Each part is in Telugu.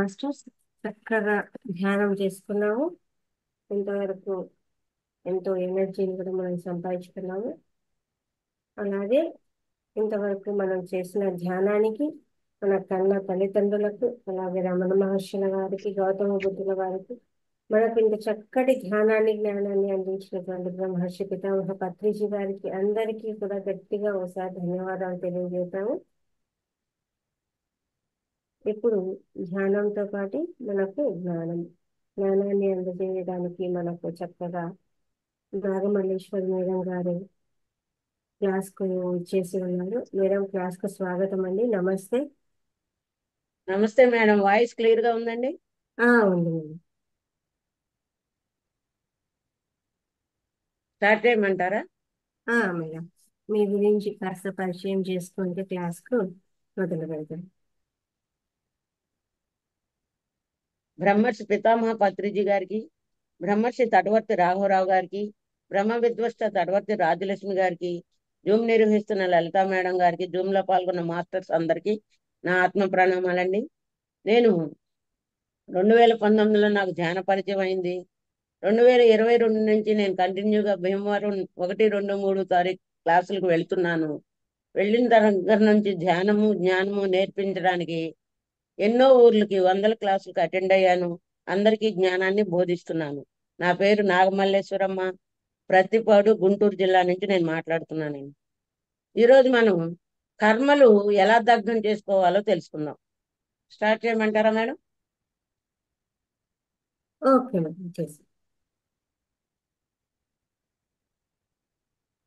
మాస్టర్స్ చక్కగా ధ్యానం చేసుకున్నాము. ఇంతవరకు ఎంతో ఎనర్జీని కూడా మనం సంపాదించుకున్నాము. అలాగే ఇంతవరకు మనం చేసిన ధ్యానానికి మన కన్న తల్లిదండ్రులకు, అలాగే రమణ మహర్షుల వారికి, గౌతమ బుద్ధుల వారికి, మనకు ఇంత చక్కటి ధ్యానాన్ని జ్ఞానాన్ని అందించినటువంటి బ్రహ్మర్షి పితామహ పత్రిజీ గారికి అందరికీ కూడా గట్టిగా ఒకసారి ధన్యవాదాలు తెలియజేస్తాము. ఇప్పుడు ధ్యానంతో పాటు మనకు జ్ఞానాన్ని అందజేయడానికి మనకు చక్కగా నాగమల్లేశ్వరి మేడం గారు క్లాస్ కు ఇచ్చేసి ఉన్నారు. మేడం క్లాస్ కు స్వాగతం అండి. నమస్తే. నమస్తే మేడం, వాయిస్ క్లియర్ గా ఉందండి? ఉంది మేడం. స్టార్ట్ చేయమంటారా? మేడం మీ గురించి కాస్త పరిచయం చేసుకుంటే క్లాస్ కు మొదలు పెడతాం. బ్రహ్మర్షి పితామహ పత్రిజీ గారికి, బ్రహ్మర్షి తటవర్తి రాఘవరావు గారికి, బ్రహ్మ విద్వస్త తటవర్తి రాజలక్ష్మి గారికి, జూమ్ నిర్వహిస్తున్న లలితా మేడం గారికి, జూమ్ లో పాల్గొన్న మాస్టర్స్ అందరికి నా ఆత్మ ప్రణామాలండి. నేను 2019లో నాకు ధ్యాన పరిచయం అయింది. 2022 నుంచి నేను కంటిన్యూగా భీమవరం 1, 2, 3 తారీఖు క్లాసులకు వెళ్తున్నాను. వెళ్ళిన దగ్గర నుంచి ధ్యానము జ్ఞానము నేర్పించడానికి ఎన్నో ఊర్లకి 100 క్లాసులకు అటెండ్ అయ్యాను. అందరికీ జ్ఞానాన్ని బోధిస్తున్నాను. నా పేరు నాగమల్లేశ్వరమ్మ. ప్రతిపాడు, గుంటూరు జిల్లా నుంచి నేను మాట్లాడుతున్నానండి. ఈరోజు మనం కర్మలు ఎలా దగ్ధం చేసుకోవాలో తెలుసుకుందాం. స్టార్ట్ చేయమంటారా మేడం? ఓకే మేడం, చేసి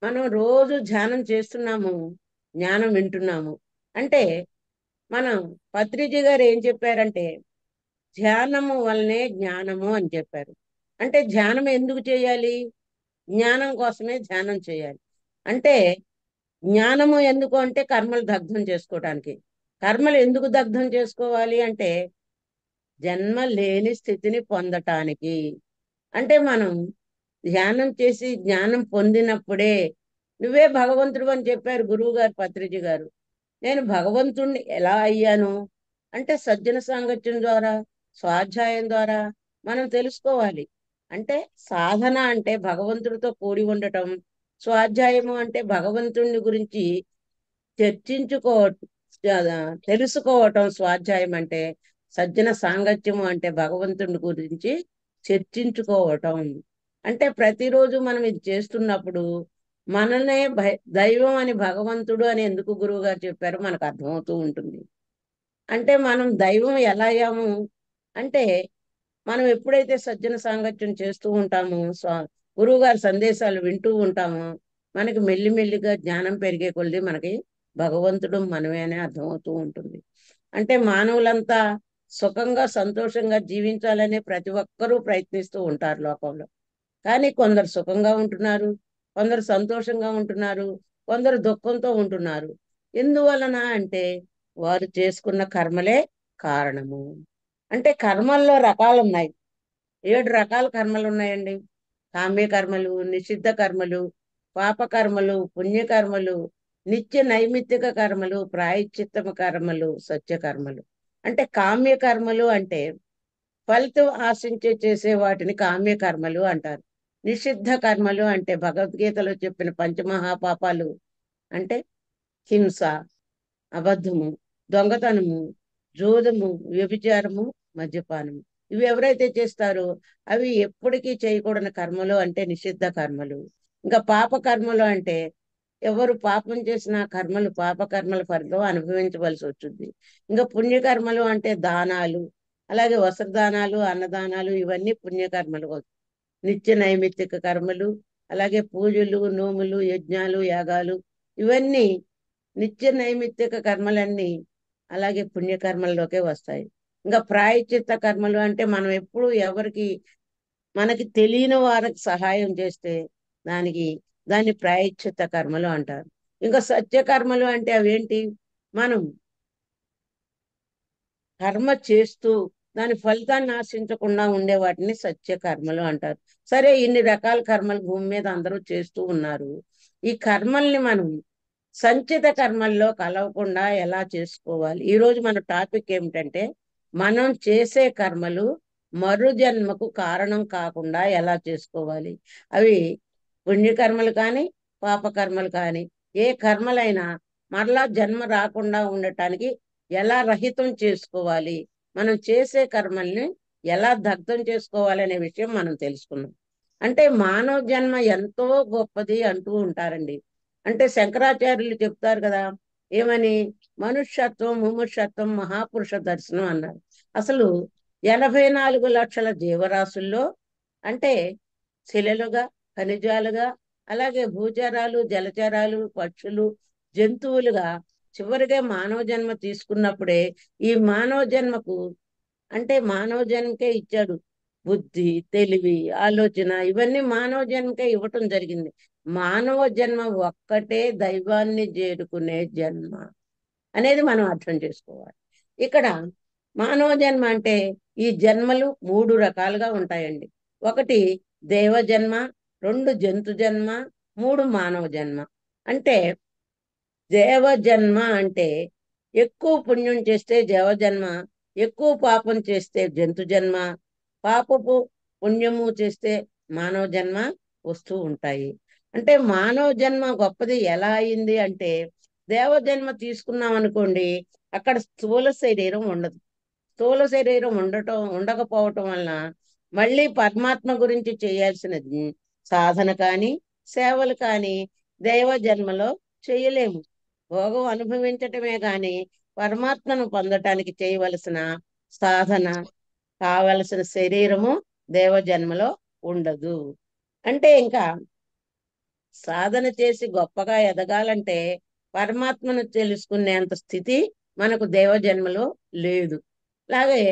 మనం రోజు ధ్యానం చేస్తున్నాము, జ్ఞానం వింటున్నాము. అంటే మనం పత్రిజీ గారు ఏం చెప్పారంటే ధ్యానము వల్లనే జ్ఞానము అని చెప్పారు. అంటే ధ్యానం ఎందుకు చేయాలి? జ్ఞానం కోసమే ధ్యానం చేయాలి. అంటే జ్ఞానము ఎందుకు అంటే కర్మలు దగ్ధం చేసుకోవడానికి. కర్మలు ఎందుకు దగ్ధం చేసుకోవాలి అంటే జన్మ లేని స్థితిని పొందటానికి. అంటే మనం ధ్యానం చేసి జ్ఞానం పొందినప్పుడే నువ్వే భగవంతుడు అని చెప్పారు గురువు గారు, పత్రిజీ గారు. నేను భగవంతుణ్ణి ఎలా అయ్యాను అంటే సజ్జన సాంగత్యం ద్వారా, స్వాధ్యాయం ద్వారా మనం తెలుసుకోవాలి. అంటే సాధన అంటే భగవంతుడితో కూడి ఉండటం, స్వాధ్యాయము అంటే భగవంతుని గురించి చర్చించుకోవటం, తెలుసుకోవటం. స్వాధ్యాయం అంటే సజ్జన సాంగత్యము అంటే భగవంతుని గురించి చర్చించుకోవటం. అంటే ప్రతిరోజు మనం ఇది చేస్తున్నప్పుడు మననే దైవం అని, భగవంతుడు అని ఎందుకు గురువు గారు చెప్పారో మనకు అర్థమవుతూ ఉంటుంది. అంటే మనం దైవం ఎలా అయ్యాము అంటే మనం ఎప్పుడైతే సజ్జన సాంగత్యం చేస్తూ ఉంటామో, గురువు గారి సందేశాలు వింటూ ఉంటామో, మనకి మెల్లిమెల్లిగా జ్ఞానం పెరిగే కొద్దీ మనకి భగవంతుడు మనమే అని అర్థమవుతూ ఉంటుంది. అంటే మానవులంతా సుఖంగా సంతోషంగా జీవించాలనే ప్రతి ఒక్కరూ ప్రయత్నిస్తూ ఉంటారు లోకంలో. కానీ కొందరు సుఖంగా ఉంటున్నారు, కొందరు సంతోషంగా ఉంటున్నారు, కొందరు దుఃఖంతో ఉంటున్నారు. ఎందువలన అంటే వారు చేసుకున్న కర్మలే కారణము. అంటే కర్మల్లో రకాలు ఉన్నాయి. 7 రకాల కర్మలు ఉన్నాయండి. కామ్య కర్మలు, నిషిద్ధ కర్మలు, పాప కర్మలు, పుణ్యకర్మలు, నిత్య నైమిత్తిక కర్మలు, ప్రాయశ్చిత్తమ కర్మలు, సత్య కర్మలు. అంటే కామ్య కర్మలు అంటే ఫలితం ఆశించే చేసే వాటిని కామ్య కర్మలు అంటారు. నిషిద్ధ కర్మలు అంటే భగవద్గీతలో చెప్పిన పంచమహాపాపాలు అంటే హింస, అబద్ధము, దొంగతనము, జూదము, వ్యభిచారము, మద్యపానము. ఇవి ఎవరైతే చేస్తారో అవి ఎప్పటికీ చేయకూడని కర్మలు అంటే నిషిద్ధ కర్మలు. ఇంకా పాప కర్మలు అంటే ఎవరు పాపం చేసిన కర్మలు, పాప కర్మల ఫలితం అనుభవించవలసి వచ్చింది. ఇంకా పుణ్యకర్మలు అంటే దానాలు, అలాగే వస్త్రదానాలు, అన్నదానాలు, ఇవన్నీ పుణ్యకర్మలు. నిత్య నైమిత్తిక కర్మలు, అలాగే పూజలు, నోములు, యజ్ఞాలు, యాగాలు, ఇవన్నీ నిత్య నైమిత్తిక కర్మలన్నీ అలాగే పుణ్యకర్మల్లోకే వస్తాయి. ఇంకా ప్రాయశ్చిత్త కర్మలు అంటే మనం ఎప్పుడు ఎవరికి మనకి తెలియని వారికి సహాయం చేస్తే దానికి దాన్ని ప్రాయశ్చిత్త కర్మలు అంటారు. ఇంకా సత్య కర్మలు అంటే అవేంటి? మనం కర్మ చేస్తూ దాని ఫలితాన్ని ఆశించకుండా ఉండే వాటిని సత్య కర్మలు అంటారు. సరే, ఇన్ని రకాల కర్మలు భూమి మీద అందరూ చేస్తూ ఉన్నారు. ఈ కర్మల్ని మనం సంచిత కర్మల్లో కలవకుండా ఎలా చేసుకోవాలి? ఈ రోజు మన టాపిక్ ఏమిటంటే మనం చేసే కర్మలు మరు జన్మకు కారణం కాకుండా ఎలా చేసుకోవాలి? అవి పుణ్యకర్మలు కానీ పాపకర్మలు కానీ ఏ కర్మలైనా మరలా జన్మ రాకుండా ఉండటానికి ఎలా రహితం చేసుకోవాలి, మనం చేసే కర్మల్ని ఎలా దగ్ధం చేసుకోవాలి అనే విషయం మనం తెలుసుకున్నాం. అంటే మానవ జన్మ ఎంతో గొప్పది అంటూ ఉంటారండి. అంటే శంకరాచార్యులు చెప్తారు కదా, ఏమని? మనుష్యత్వం ముముక్షత్వం మహాపురుష దర్శనం అన్నారు. అసలు 84 లక్షల జీవరాశుల్లో అంటే శిలలుగా, ఖనిజాలుగా, అలాగే భూచరాలు, జలచరాలు, పక్షులు, జంతువులుగా చివరిగా మానవ జన్మ తీసుకున్నప్పుడే ఈ మానవ జన్మకు అంటే మానవ జన్మకే ఇచ్చాడు. బుద్ధి, తెలివి, ఆలోచన ఇవన్నీ మానవ జన్మకే ఇవ్వటం జరిగింది. మానవ జన్మ ఒక్కటే దైవాన్ని చేరుకునే జన్మ అనేది మనం అర్థం చేసుకోవాలి. ఇక్కడ మానవ జన్మ అంటే ఈ జన్మలు 3 రకాలుగా ఉంటాయండి. ఒకటి దేవ జన్మ, 2 జంతు జన్మ, 3 మానవ జన్మ. అంటే దేవ జన్మ అంటే ఎక్కువ పుణ్యం చేస్తే దేవ జన్మ, ఎక్కువ పాపం చేస్తే జంతు జన్మ, పాపపు పుణ్యము చేస్తే మానవ జన్మ వస్తూ ఉంటాయి. అంటే మానవ జన్మ గొప్పది ఎలా అయింది అంటే, దేవ జన్మ తీసుకున్నాం అనుకోండి, అక్కడ స్థూల శరీరం ఉండదు. స్థూల శరీరం ఉండకపోవటం వలన మళ్ళీ పరమాత్మ గురించి చేయాల్సినది సాధన కానీ సేవలు కానీ దైవ జన్మలో చేయలేము. భోగం అనుభవించటమే గాని పరమాత్మను పొందటానికి చేయవలసిన సాధన, కావలసిన శరీరము దేవ జన్మలో ఉండదు. అంటే ఇంకా సాధన చేసి గొప్పగా ఎదగాలంటే పరమాత్మను తెలుసుకునేంత స్థితి మనకు దేవ జన్మలో లేదు. అలాగే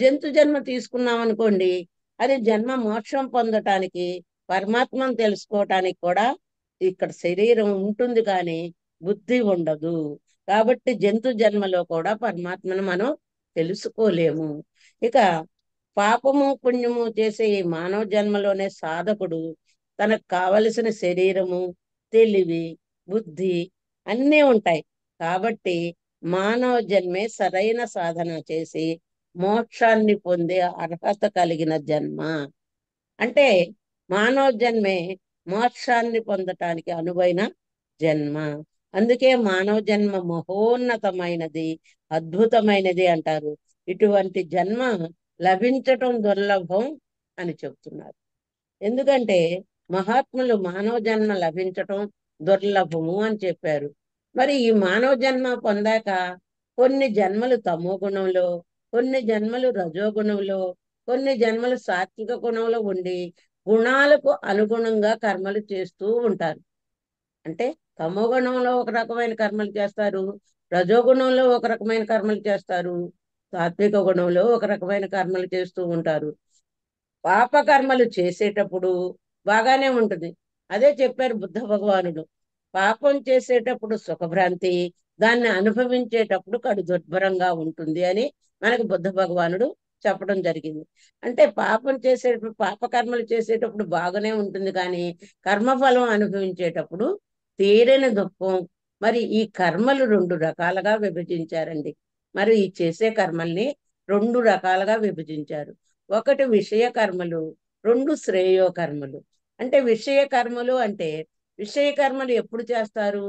జంతు జన్మ తీసుకున్నాం అనుకోండి, అది జన్మ మోక్షం పొందటానికి, పరమాత్మను తెలుసుకోవటానికి కూడా ఇక్కడ శరీరం ఉంటుంది కానీ బుద్ధి ఉండదు. కాబట్టి జంతు జన్మలో కూడా పరమాత్మను మనం తెలుసుకోలేము. ఇక పాపము పుణ్యము చేసే ఈ మానవ జన్మలోనే సాధకుడు తనకు కావలసిన శరీరము, తెలివి, బుద్ధి అన్నీ ఉంటాయి. కాబట్టి మానవ జన్మే సరైన సాధన చేసి మోక్షాన్ని పొందే అర్హత కలిగిన జన్మ. అంటే మానవ జన్మే మోక్షాన్ని పొందటానికి అనువైన జన్మ. అందుకే మానవ జన్మ మహోన్నతమైనది, అద్భుతమైనది అంటారు. ఇటువంటి జన్మ లభించటం దుర్లభం అని చెప్తున్నారు. ఎందుకంటే మహాత్ములు మానవ జన్మ లభించటం దుర్లభము అని చెప్పారు. మరి ఈ మానవ జన్మ పొందాక కొన్ని జన్మలు తమో గుణంలో, కొన్ని జన్మలు రజోగుణంలో, కొన్ని జన్మలు సాత్విక గుణంలో ఉండి గుణాలకు అనుగుణంగా కర్మలు చేస్తూ ఉంటారు. అంటే తమో గుణంలో ఒక రకమైన కర్మలు చేస్తారు, రజోగుణంలో ఒక రకమైన కర్మలు చేస్తారు, సాత్విక గుణంలో ఒక రకమైన కర్మలు చేస్తూ ఉంటారు. పాపకర్మలు చేసేటప్పుడు బాగానే ఉంటుంది. అదే చెప్పారు బుద్ధ భగవానుడు. పాపం చేసేటప్పుడు సుఖభ్రాంతి, దాన్ని అనుభవించేటప్పుడు కడు దుర్భరంగా ఉంటుంది అని మనకు బుద్ధ భగవానుడు చెప్పడం జరిగింది. అంటే పాపం చేసేటప్పుడు, పాపకర్మలు చేసేటప్పుడు బాగానే ఉంటుంది కానీ కర్మఫలం అనుభవించేటప్పుడు తీరని దుఃఖం. మరి ఈ కర్మలు 2 రకాలుగా విభజించారండి. మరి ఈ చేసే కర్మల్ని 2 రకాలుగా విభజించారు. ఒకటి విషయ కర్మలు, 2 శ్రేయో కర్మలు. అంటే విషయ కర్మలు అంటే విషయ కర్మలు ఎప్పుడు చేస్తారు?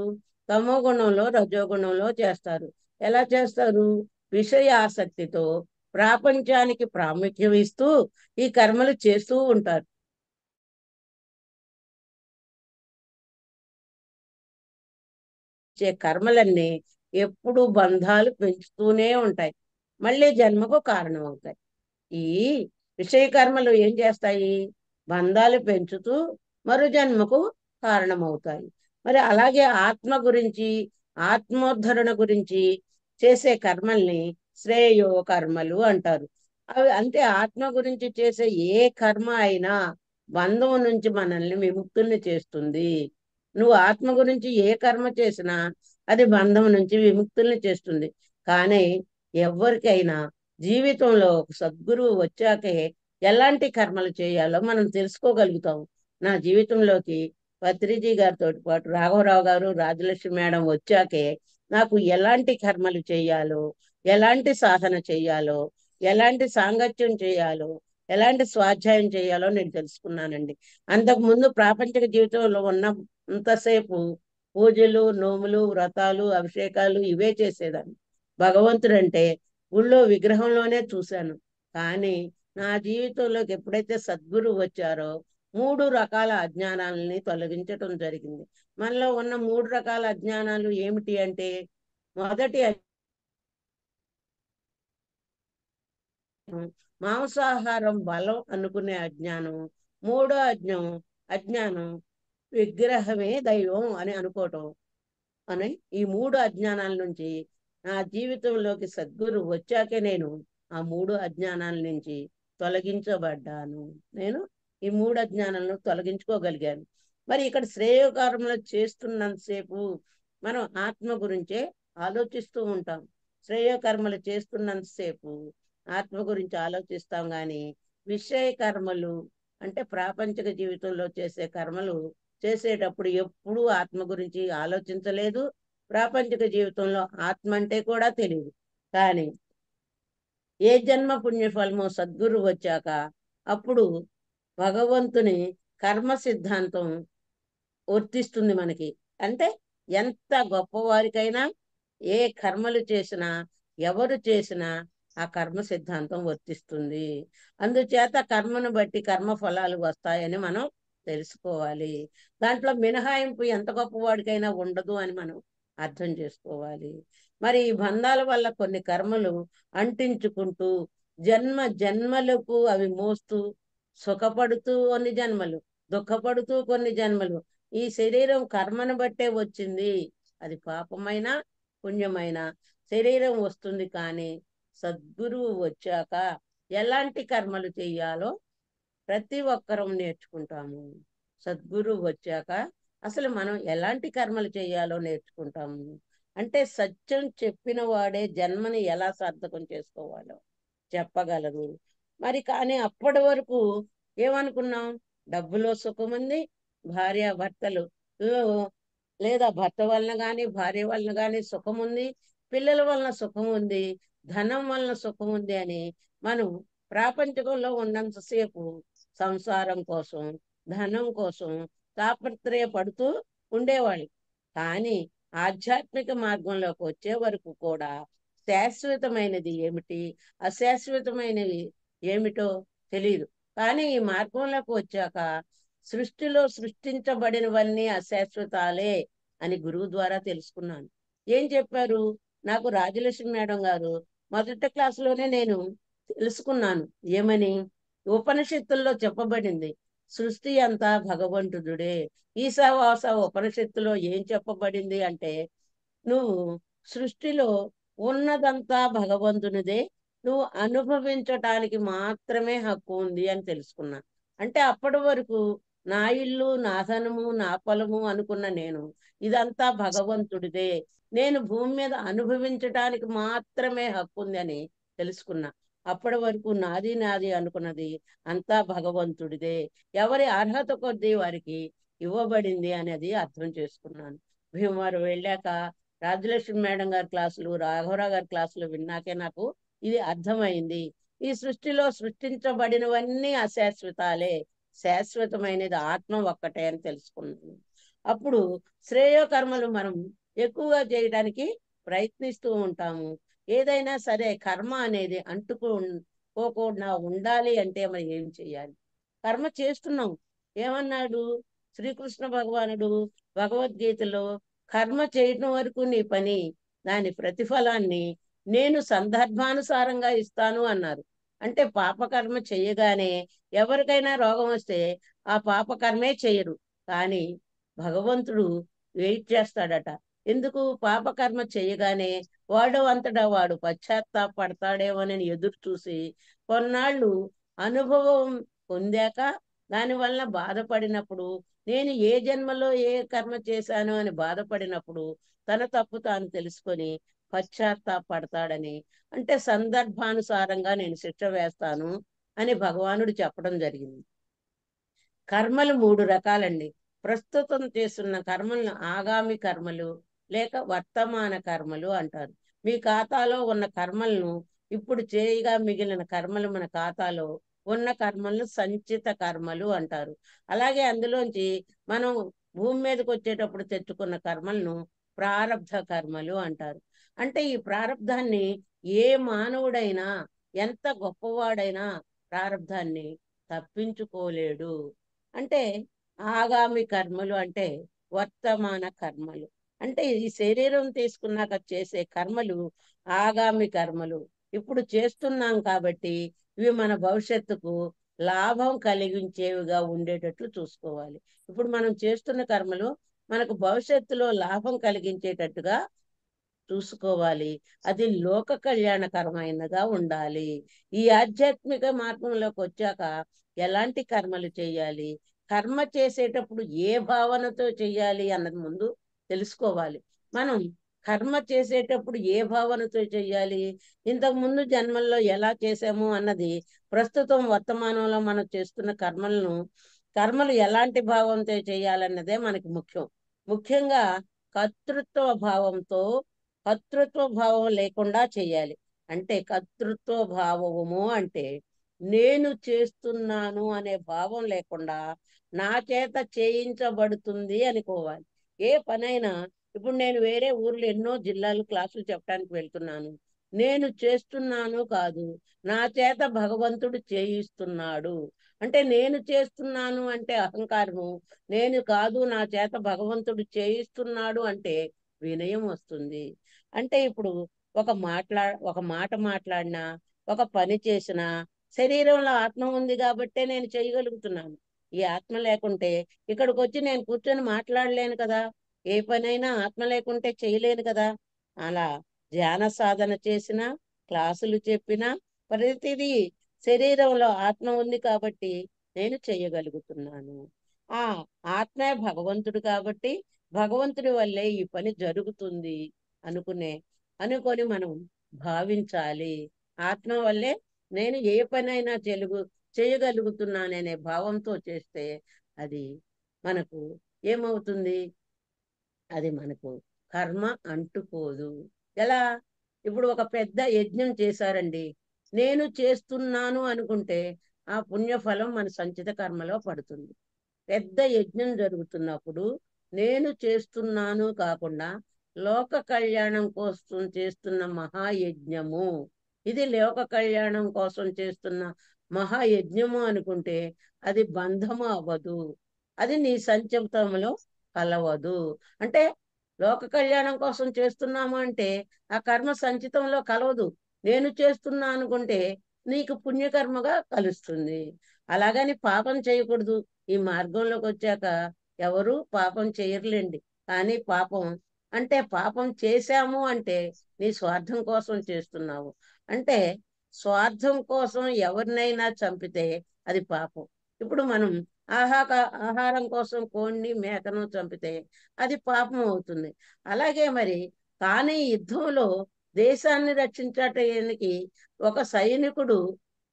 తమో గుణంలో, రజోగుణంలో చేస్తారు. ఎలా చేస్తారు? విషయ ఆసక్తితో ప్రాపంచానికి ప్రాముఖ్యం ఇస్తూ ఈ కర్మలు చేస్తూ ఉంటారు. కర్మలన్నీ ఎప్పుడు బంధాలు పెంచుతూనే ఉంటాయి, మళ్ళీ జన్మకు కారణం అవుతాయి. ఈ విషయ కర్మలు ఏం చేస్తాయి? బంధాలు పెంచుతూ మరు జన్మకు కారణమవుతాయి. మరి అలాగే ఆత్మ గురించి, ఆత్మోద్ధరణ గురించి చేసే కర్మల్ని శ్రేయో కర్మలు అంటారు. అవి అంటే ఆత్మ గురించి చేసే ఏ కర్మ అయినా బంధం నుంచి మనల్ని విముక్తుల్ని చేస్తుంది. నువ్వు ఆత్మ గురించి ఏ కర్మ చేసినా అది బంధం నుంచి విముక్తుల్ని చేస్తుంది. కానీ ఎవరికైనా జీవితంలో ఒక సద్గురువు వచ్చాకే ఎలాంటి కర్మలు చేయాలో మనం తెలుసుకోగలుగుతాం. నా జీవితంలోకి పత్రిజీ గారితో పాటు రాఘవరావు గారు, రాజలక్ష్మి మేడం వచ్చాకే నాకు ఎలాంటి కర్మలు చేయాలో, ఎలాంటి సాధన చేయాలో ఎలాంటి సాంగత్యం చేయాలో, ఎలాంటి స్వాధ్యాయం చేయాలో నేను తెలుసుకున్నానండి. అంతకు ముందు ప్రాపంచిక జీవితంలో ఉన్నంతసేపు పూజలు, నోములు, వ్రతాలు, అభిషేకాలు ఇవే చేసేదాన్ని. భగవంతుడంటే గుళ్ళో విగ్రహంలోనే చూశాను. కానీ నా జీవితంలోకి ఎప్పుడైతే సద్గురువు వచ్చారో 3 రకాల అజ్ఞానాలని తొలగించటం జరిగింది. మనలో ఉన్న 3 రకాల అజ్ఞానాలు ఏమిటి అంటే, మొదటి మాంసాహారం బలం అనుకునే అజ్ఞానం. మూడో అజ్ఞానం విగ్రహమే దైవం అని అనుకోవటం అని. ఈ 3 అజ్ఞానాల నుంచి నా జీవితంలోకి సద్గురు వచ్చాకే నేను ఆ 3 అజ్ఞానాల నుంచి తొలగించబడ్డాను. నేను ఈ 3 అజ్ఞానాలను తొలగించుకోగలిగాను. మరి ఇక్కడ శ్రేయోకారములు చేస్తున్నంతసేపు మనం ఆత్మ గురించే ఆలోచిస్తూ ఉంటాం. శ్రేయోకర్మలు చేస్తున్నంతసేపు ఆత్మ గురించి ఆలోచిస్తాం. కానీ విషయ కర్మలు అంటే ప్రాపంచిక జీవితంలో చేసే కర్మలు చేసేటప్పుడు ఎప్పుడూ ఆత్మ గురించి ఆలోచించలేదు. ప్రాపంచిక జీవితంలో ఆత్మ అంటే కూడా తెలియదు. కానీ ఏ జన్మ పుణ్యఫలమో సద్గురు వచ్చాక అప్పుడు భగవంతుని కర్మ సిద్ధాంతం వర్తిస్తుంది మనకి. అంటే ఎంత గొప్పవారికైనా ఏ కర్మలు చేసినా, ఎవరు చేసినా ఆ కర్మ సిద్ధాంతం వర్తిస్తుంది. అందుచేత కర్మను బట్టి కర్మ ఫలాలు వస్తాయని మనం తెలుసుకోవాలి. దాంట్లో మినహాయింపు ఎంత గొప్పవాడికైనా ఉండదు అని మనం అర్థం చేసుకోవాలి. మరి ఈ బంధాల వల్ల కొన్ని కర్మలు అంటించుకుంటూ జన్మ జన్మలకు అవి మోస్తూ సుఖపడుతూ కొన్ని జన్మలు, దుఃఖపడుతూ కొన్ని జన్మలు. ఈ శరీరం కర్మను బట్టే వచ్చింది. అది పాపమైన పుణ్యమైన శరీరం వస్తుంది. కానీ సద్గురువు వచ్చాక ఎలాంటి కర్మలు చెయ్యాలో ప్రతి ఒక్కరం నేర్చుకుంటాము. సద్గురువు వచ్చాక అసలు మనం ఎలాంటి కర్మలు చేయాలో నేర్చుకుంటాము. అంటే సత్యం చెప్పిన వాడే జన్మని ఎలా సార్థకం చేసుకోవాలో చెప్పగలరు. మరి కానీ అప్పటి వరకు ఏమనుకున్నాం? డబ్బులో సుఖం ఉంది, భార్యాభర్తలు లేదా భర్త వలన కానీ భార్య వలన కానీ సుఖం ఉంది, పిల్లల వలన సుఖం ఉంది, ధనం వలన సుఖం ఉంది అని మనం ప్రాపంచకంలో ఉన్నంతసేపు సంసారం కోసం, ధనం కోసం తాపత్రయపడుతూ ఉండేవాళ్ళు. కానీ ఆధ్యాత్మిక మార్గంలోకి వచ్చే వరకు కూడా శాశ్వతమైనది ఏమిటి, అశాశ్వతమైనవి ఏమిటో తెలియదు. కానీ ఈ మార్గంలోకి వచ్చాక సృష్టిలో సృష్టించబడినవన్నీ అశాశ్వతాలే అని గురువు ద్వారా తెలుసుకున్నాను. ఏం చెప్పారు నాకు రాజలక్ష్మి మేడం గారు? మొదటి క్లాసులోనే నేను తెలుసుకున్నాను. ఏమని? ఉపనిషత్తుల్లో చెప్పబడింది సృష్టి అంతా భగవంతుడే. ఈశావాస ఉపనిషత్తులో ఏం చెప్పబడింది అంటే, నువ్వు సృష్టిలో ఉన్నదంతా భగవంతునిదే, నువ్వు అనుభవించటానికి మాత్రమే హక్కు ఉంది అని తెలుసుకున్నా. అంటే అప్పటి వరకు నా ఇల్లు, నా ధనము, నా పొలము అనుకున్న నేను ఇదంతా భగవంతుడిదే, నేను భూమి మీద అనుభవించటానికి మాత్రమే హక్కు ఉంది అని తెలుసుకున్నా. అప్పటి వరకు నాది నాది అనుకున్నది అంతా భగవంతుడిదే, ఎవరి అర్హత కొద్దీ వారికి ఇవ్వబడింది అనేది అర్థం చేసుకున్నాను. భీమవరం వెళ్ళాక రాజలక్ష్మి మేడం గారి క్లాసులు, రాఘవరావు గారి క్లాసులు విన్నాకే నాకు ఇది అర్థమైంది. ఈ సృష్టిలో సృష్టించబడినవన్నీ అశాశ్వతాలే, శాశ్వతమైనది ఆత్మ ఒక్కటే అని తెలుసుకున్నాను. అప్పుడు శ్రేయోకర్మలు మనం ఎక్కువగా చేయడానికి ప్రయత్నిస్తూ ఉంటాము. ఏదైనా సరే కర్మ అనేది అంటుకోకుండా ఉండాలి అంటే మరి ఏం చేయాలి? కర్మ చేస్తున్నాం. ఏమన్నాడు శ్రీకృష్ణ భగవానుడు భగవద్గీతలో? కర్మ చేయటం వరకు నీ పని, దాని ప్రతిఫలాన్ని నేను సందర్భానుసారంగా ఇస్తాను అన్నారు. అంటే పాపకర్మ చేయగానే ఎవరికైనా రోగం వస్తే ఆ పాపకర్మే చేయరు. కానీ భగవంతుడు వెయిట్ చేస్తాడట. ఎందుకు? పాపకర్మ చేయగానే వాడు అంతటా వాడు పశ్చాత్తాపడతాడేమోనని ఎదురు చూసి కొన్నాళ్ళు అనుభవం పొందాక దాని వలన బాధపడినప్పుడు, నేను ఏ జన్మలో ఏ కర్మ చేశాను అని బాధపడినప్పుడు తన తప్పు తాను తెలుసుకొని పశ్చాత్తాపడతాడని, అంటే సందర్భానుసారంగా నేను శిక్ష వేస్తాను అని భగవానుడు చెప్పడం జరిగింది. కర్మలు 3 రకాలండి. ప్రస్తుతం చేస్తున్న కర్మలను ఆగామి కర్మలు లేక వర్తమాన కర్మలు అంటారు. మీ ఖాతాలో ఉన్న కర్మలను ఇప్పుడు చేయగా మిగిలిన కర్మలు మన ఖాతాలో ఉన్న కర్మలను సంచిత కర్మలు అంటారు. అలాగే అందులోంచి మనం భూమి మీదకి వచ్చేటప్పుడు తెచ్చుకున్న కర్మలను ప్రారబ్ధ కర్మలు అంటారు. అంటే ఈ ప్రారబ్ధాన్ని ఏ మానవుడైనా ఎంత గొప్పవాడైనా ప్రారబ్ధాన్ని తప్పించుకోలేడు. అంటే ఆగామి కర్మలు అంటే వర్తమాన కర్మలు. అంటే ఈ శరీరం తీసుకున్నాక చేసే కర్మలు ఆగామి కర్మలు. ఇప్పుడు చేస్తున్నాం కాబట్టి ఇవి మన భవిష్యత్తుకు లాభం కలిగించేవిగా ఉండేటట్లు చూసుకోవాలి. ఇప్పుడు మనం చేస్తున్న కర్మలు మనకు భవిష్యత్తులో లాభం కలిగించేటట్టుగా చూసుకోవాలి. అది లోక కళ్యాణకరమైనగా ఉండాలి. ఈ ఆధ్యాత్మిక మార్గంలోకి వచ్చాక ఎలాంటి కర్మలు చేయాలి, కర్మ చేసేటప్పుడు ఏ భావనతో చేయాలి అన్నది ముందు తెలుసుకోవాలి. మనం కర్మ చేసేటప్పుడు ఏ భావనతో చేయాలి, ఇంతకు ముందు జన్మల్లో ఎలా చేసాము అన్నది ప్రస్తుతం వర్తమానంలో మనం చేస్తున్న కర్మలు ఎలాంటి భావంతో చేయాలన్నదే మనకి ముఖ్యం. ముఖ్యంగా కర్తృత్వ భావంతో, కర్తృత్వ భావం లేకుండా చేయాలి. అంటే కర్తృత్వ భావము అంటే నేను చేస్తున్నాను అనే భావం లేకుండా నా చేత చేయించబడుతుంది అనుకోవాలి. ఏ పనైనా ఇప్పుడు నేను వేరే ఊర్లో ఎన్నో జిల్లాలు క్లాసులు చెప్పడానికి వెళ్తున్నాను. నేను చేస్తున్నాను కాదు, నా చేత భగవంతుడు చేయిస్తున్నాడు. అంటే నేను చేస్తున్నాను అంటే అహంకారము, నేను కాదు నా చేత భగవంతుడు చేయిస్తున్నాడు అంటే వినయం వస్తుంది. అంటే ఇప్పుడు ఒక మాట మాట్లాడినా, ఒక పని చేసినా శరీరంలో ఆత్మ ఉంది కాబట్టే నేను చేయగలుగుతున్నాను. ఈ ఆత్మ లేకుంటే ఇక్కడికి వచ్చి నేను కూర్చొని మాట్లాడలేను కదా. ఏ పనైనా ఆత్మ లేకుంటే చేయలేను కదా. అలా ధ్యాన సాధన చేసినా, క్లాసులు చెప్పినా ప్రతిదీ శరీరంలో ఆత్మ ఉంది కాబట్టి నేను చేయగలుగుతున్నాను. ఆ ఆత్మే భగవంతుడు కాబట్టి భగవంతుడి వల్లే ఈ పని జరుగుతుంది అనుకునే అనుకొని మనం భావించాలి. ఆత్మ వల్లే నేను ఏ పనైనా చేయగలుగుతున్నాననే భావంతో చేస్తే అది మనకు ఏమవుతుంది, అది మనకు కర్మ అంటుకోదు. ఎలా? ఇప్పుడు ఒక పెద్ద యజ్ఞం చేశారండి, నేను చేస్తున్నాను అనుకుంటే ఆ పుణ్యఫలం మన సంచిత కర్మలో పడుతుంది. పెద్ద యజ్ఞం జరుగుతున్నప్పుడు నేను చేస్తున్నాను కాకుండా లోక కళ్యాణం కోసం చేస్తున్న మహాయజ్ఞము, ఇది లోక కళ్యాణం కోసం చేస్తున్న మహాయజ్ఞము అనుకుంటే అది బంధము అవ్వదు, అది నీ సంచితంలో కలవదు. అంటే లోక కళ్యాణం కోసం చేస్తున్నాము అంటే ఆ కర్మ సంచితంలో కలవదు. నేను చేస్తున్నా అనుకుంటే నీకు పుణ్యకర్మగా కలుస్తుంది. అలాగని పాపం చేయకూడదు. ఈ మార్గంలోకి వచ్చాక ఎవరు పాపం చేయరులేండి. కానీ పాపం చేశాము అంటే నీ స్వార్థం కోసం చేస్తున్నావు. అంటే స్వార్థం కోసం ఎవరినైనా చంపితే అది పాపం. ఇప్పుడు మనం ఆహారం కోసం కోడిని మేకను చంపితే అది పాపం అవుతుంది. అలాగే మరి కానీ యుద్ధంలో దేశాన్ని రక్షించటానికి ఒక సైనికుడు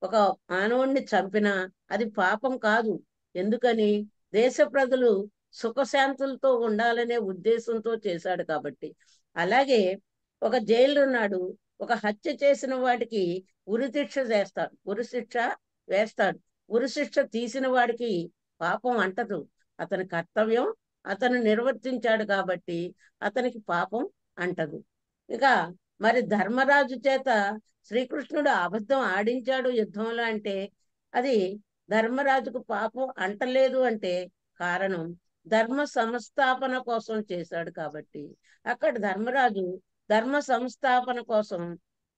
ఒక మానవుణ్ణి చంపినా అది పాపం కాదు. ఎందుకని? దేశ ప్రజలు సుఖశాంతులతో ఉండాలనే ఉద్దేశంతో చేశాడు కాబట్టి. అలాగే ఒక జైలు ఉన్నాడు, ఒక హత్య చేసిన వాడికి ఉరి శిక్ష వేస్తాడు. ఉరి శిక్ష తీసిన వాడికి పాపం అంటదు. అతని కర్తవ్యం అతను నిర్వర్తించాడు కాబట్టి అతనికి పాపం అంటదు. ఇక మరి ధర్మరాజు చేత శ్రీకృష్ణుడు అబద్ధం ఆడించాడు యుద్ధంలో అంటే అది ధర్మరాజుకు పాపం అంటలేదు అంటే కారణం ధర్మ సంస్థాపన కోసం చేశాడు కాబట్టి. అక్కడ ధర్మరాజు ధర్మ సంస్థాపన కోసం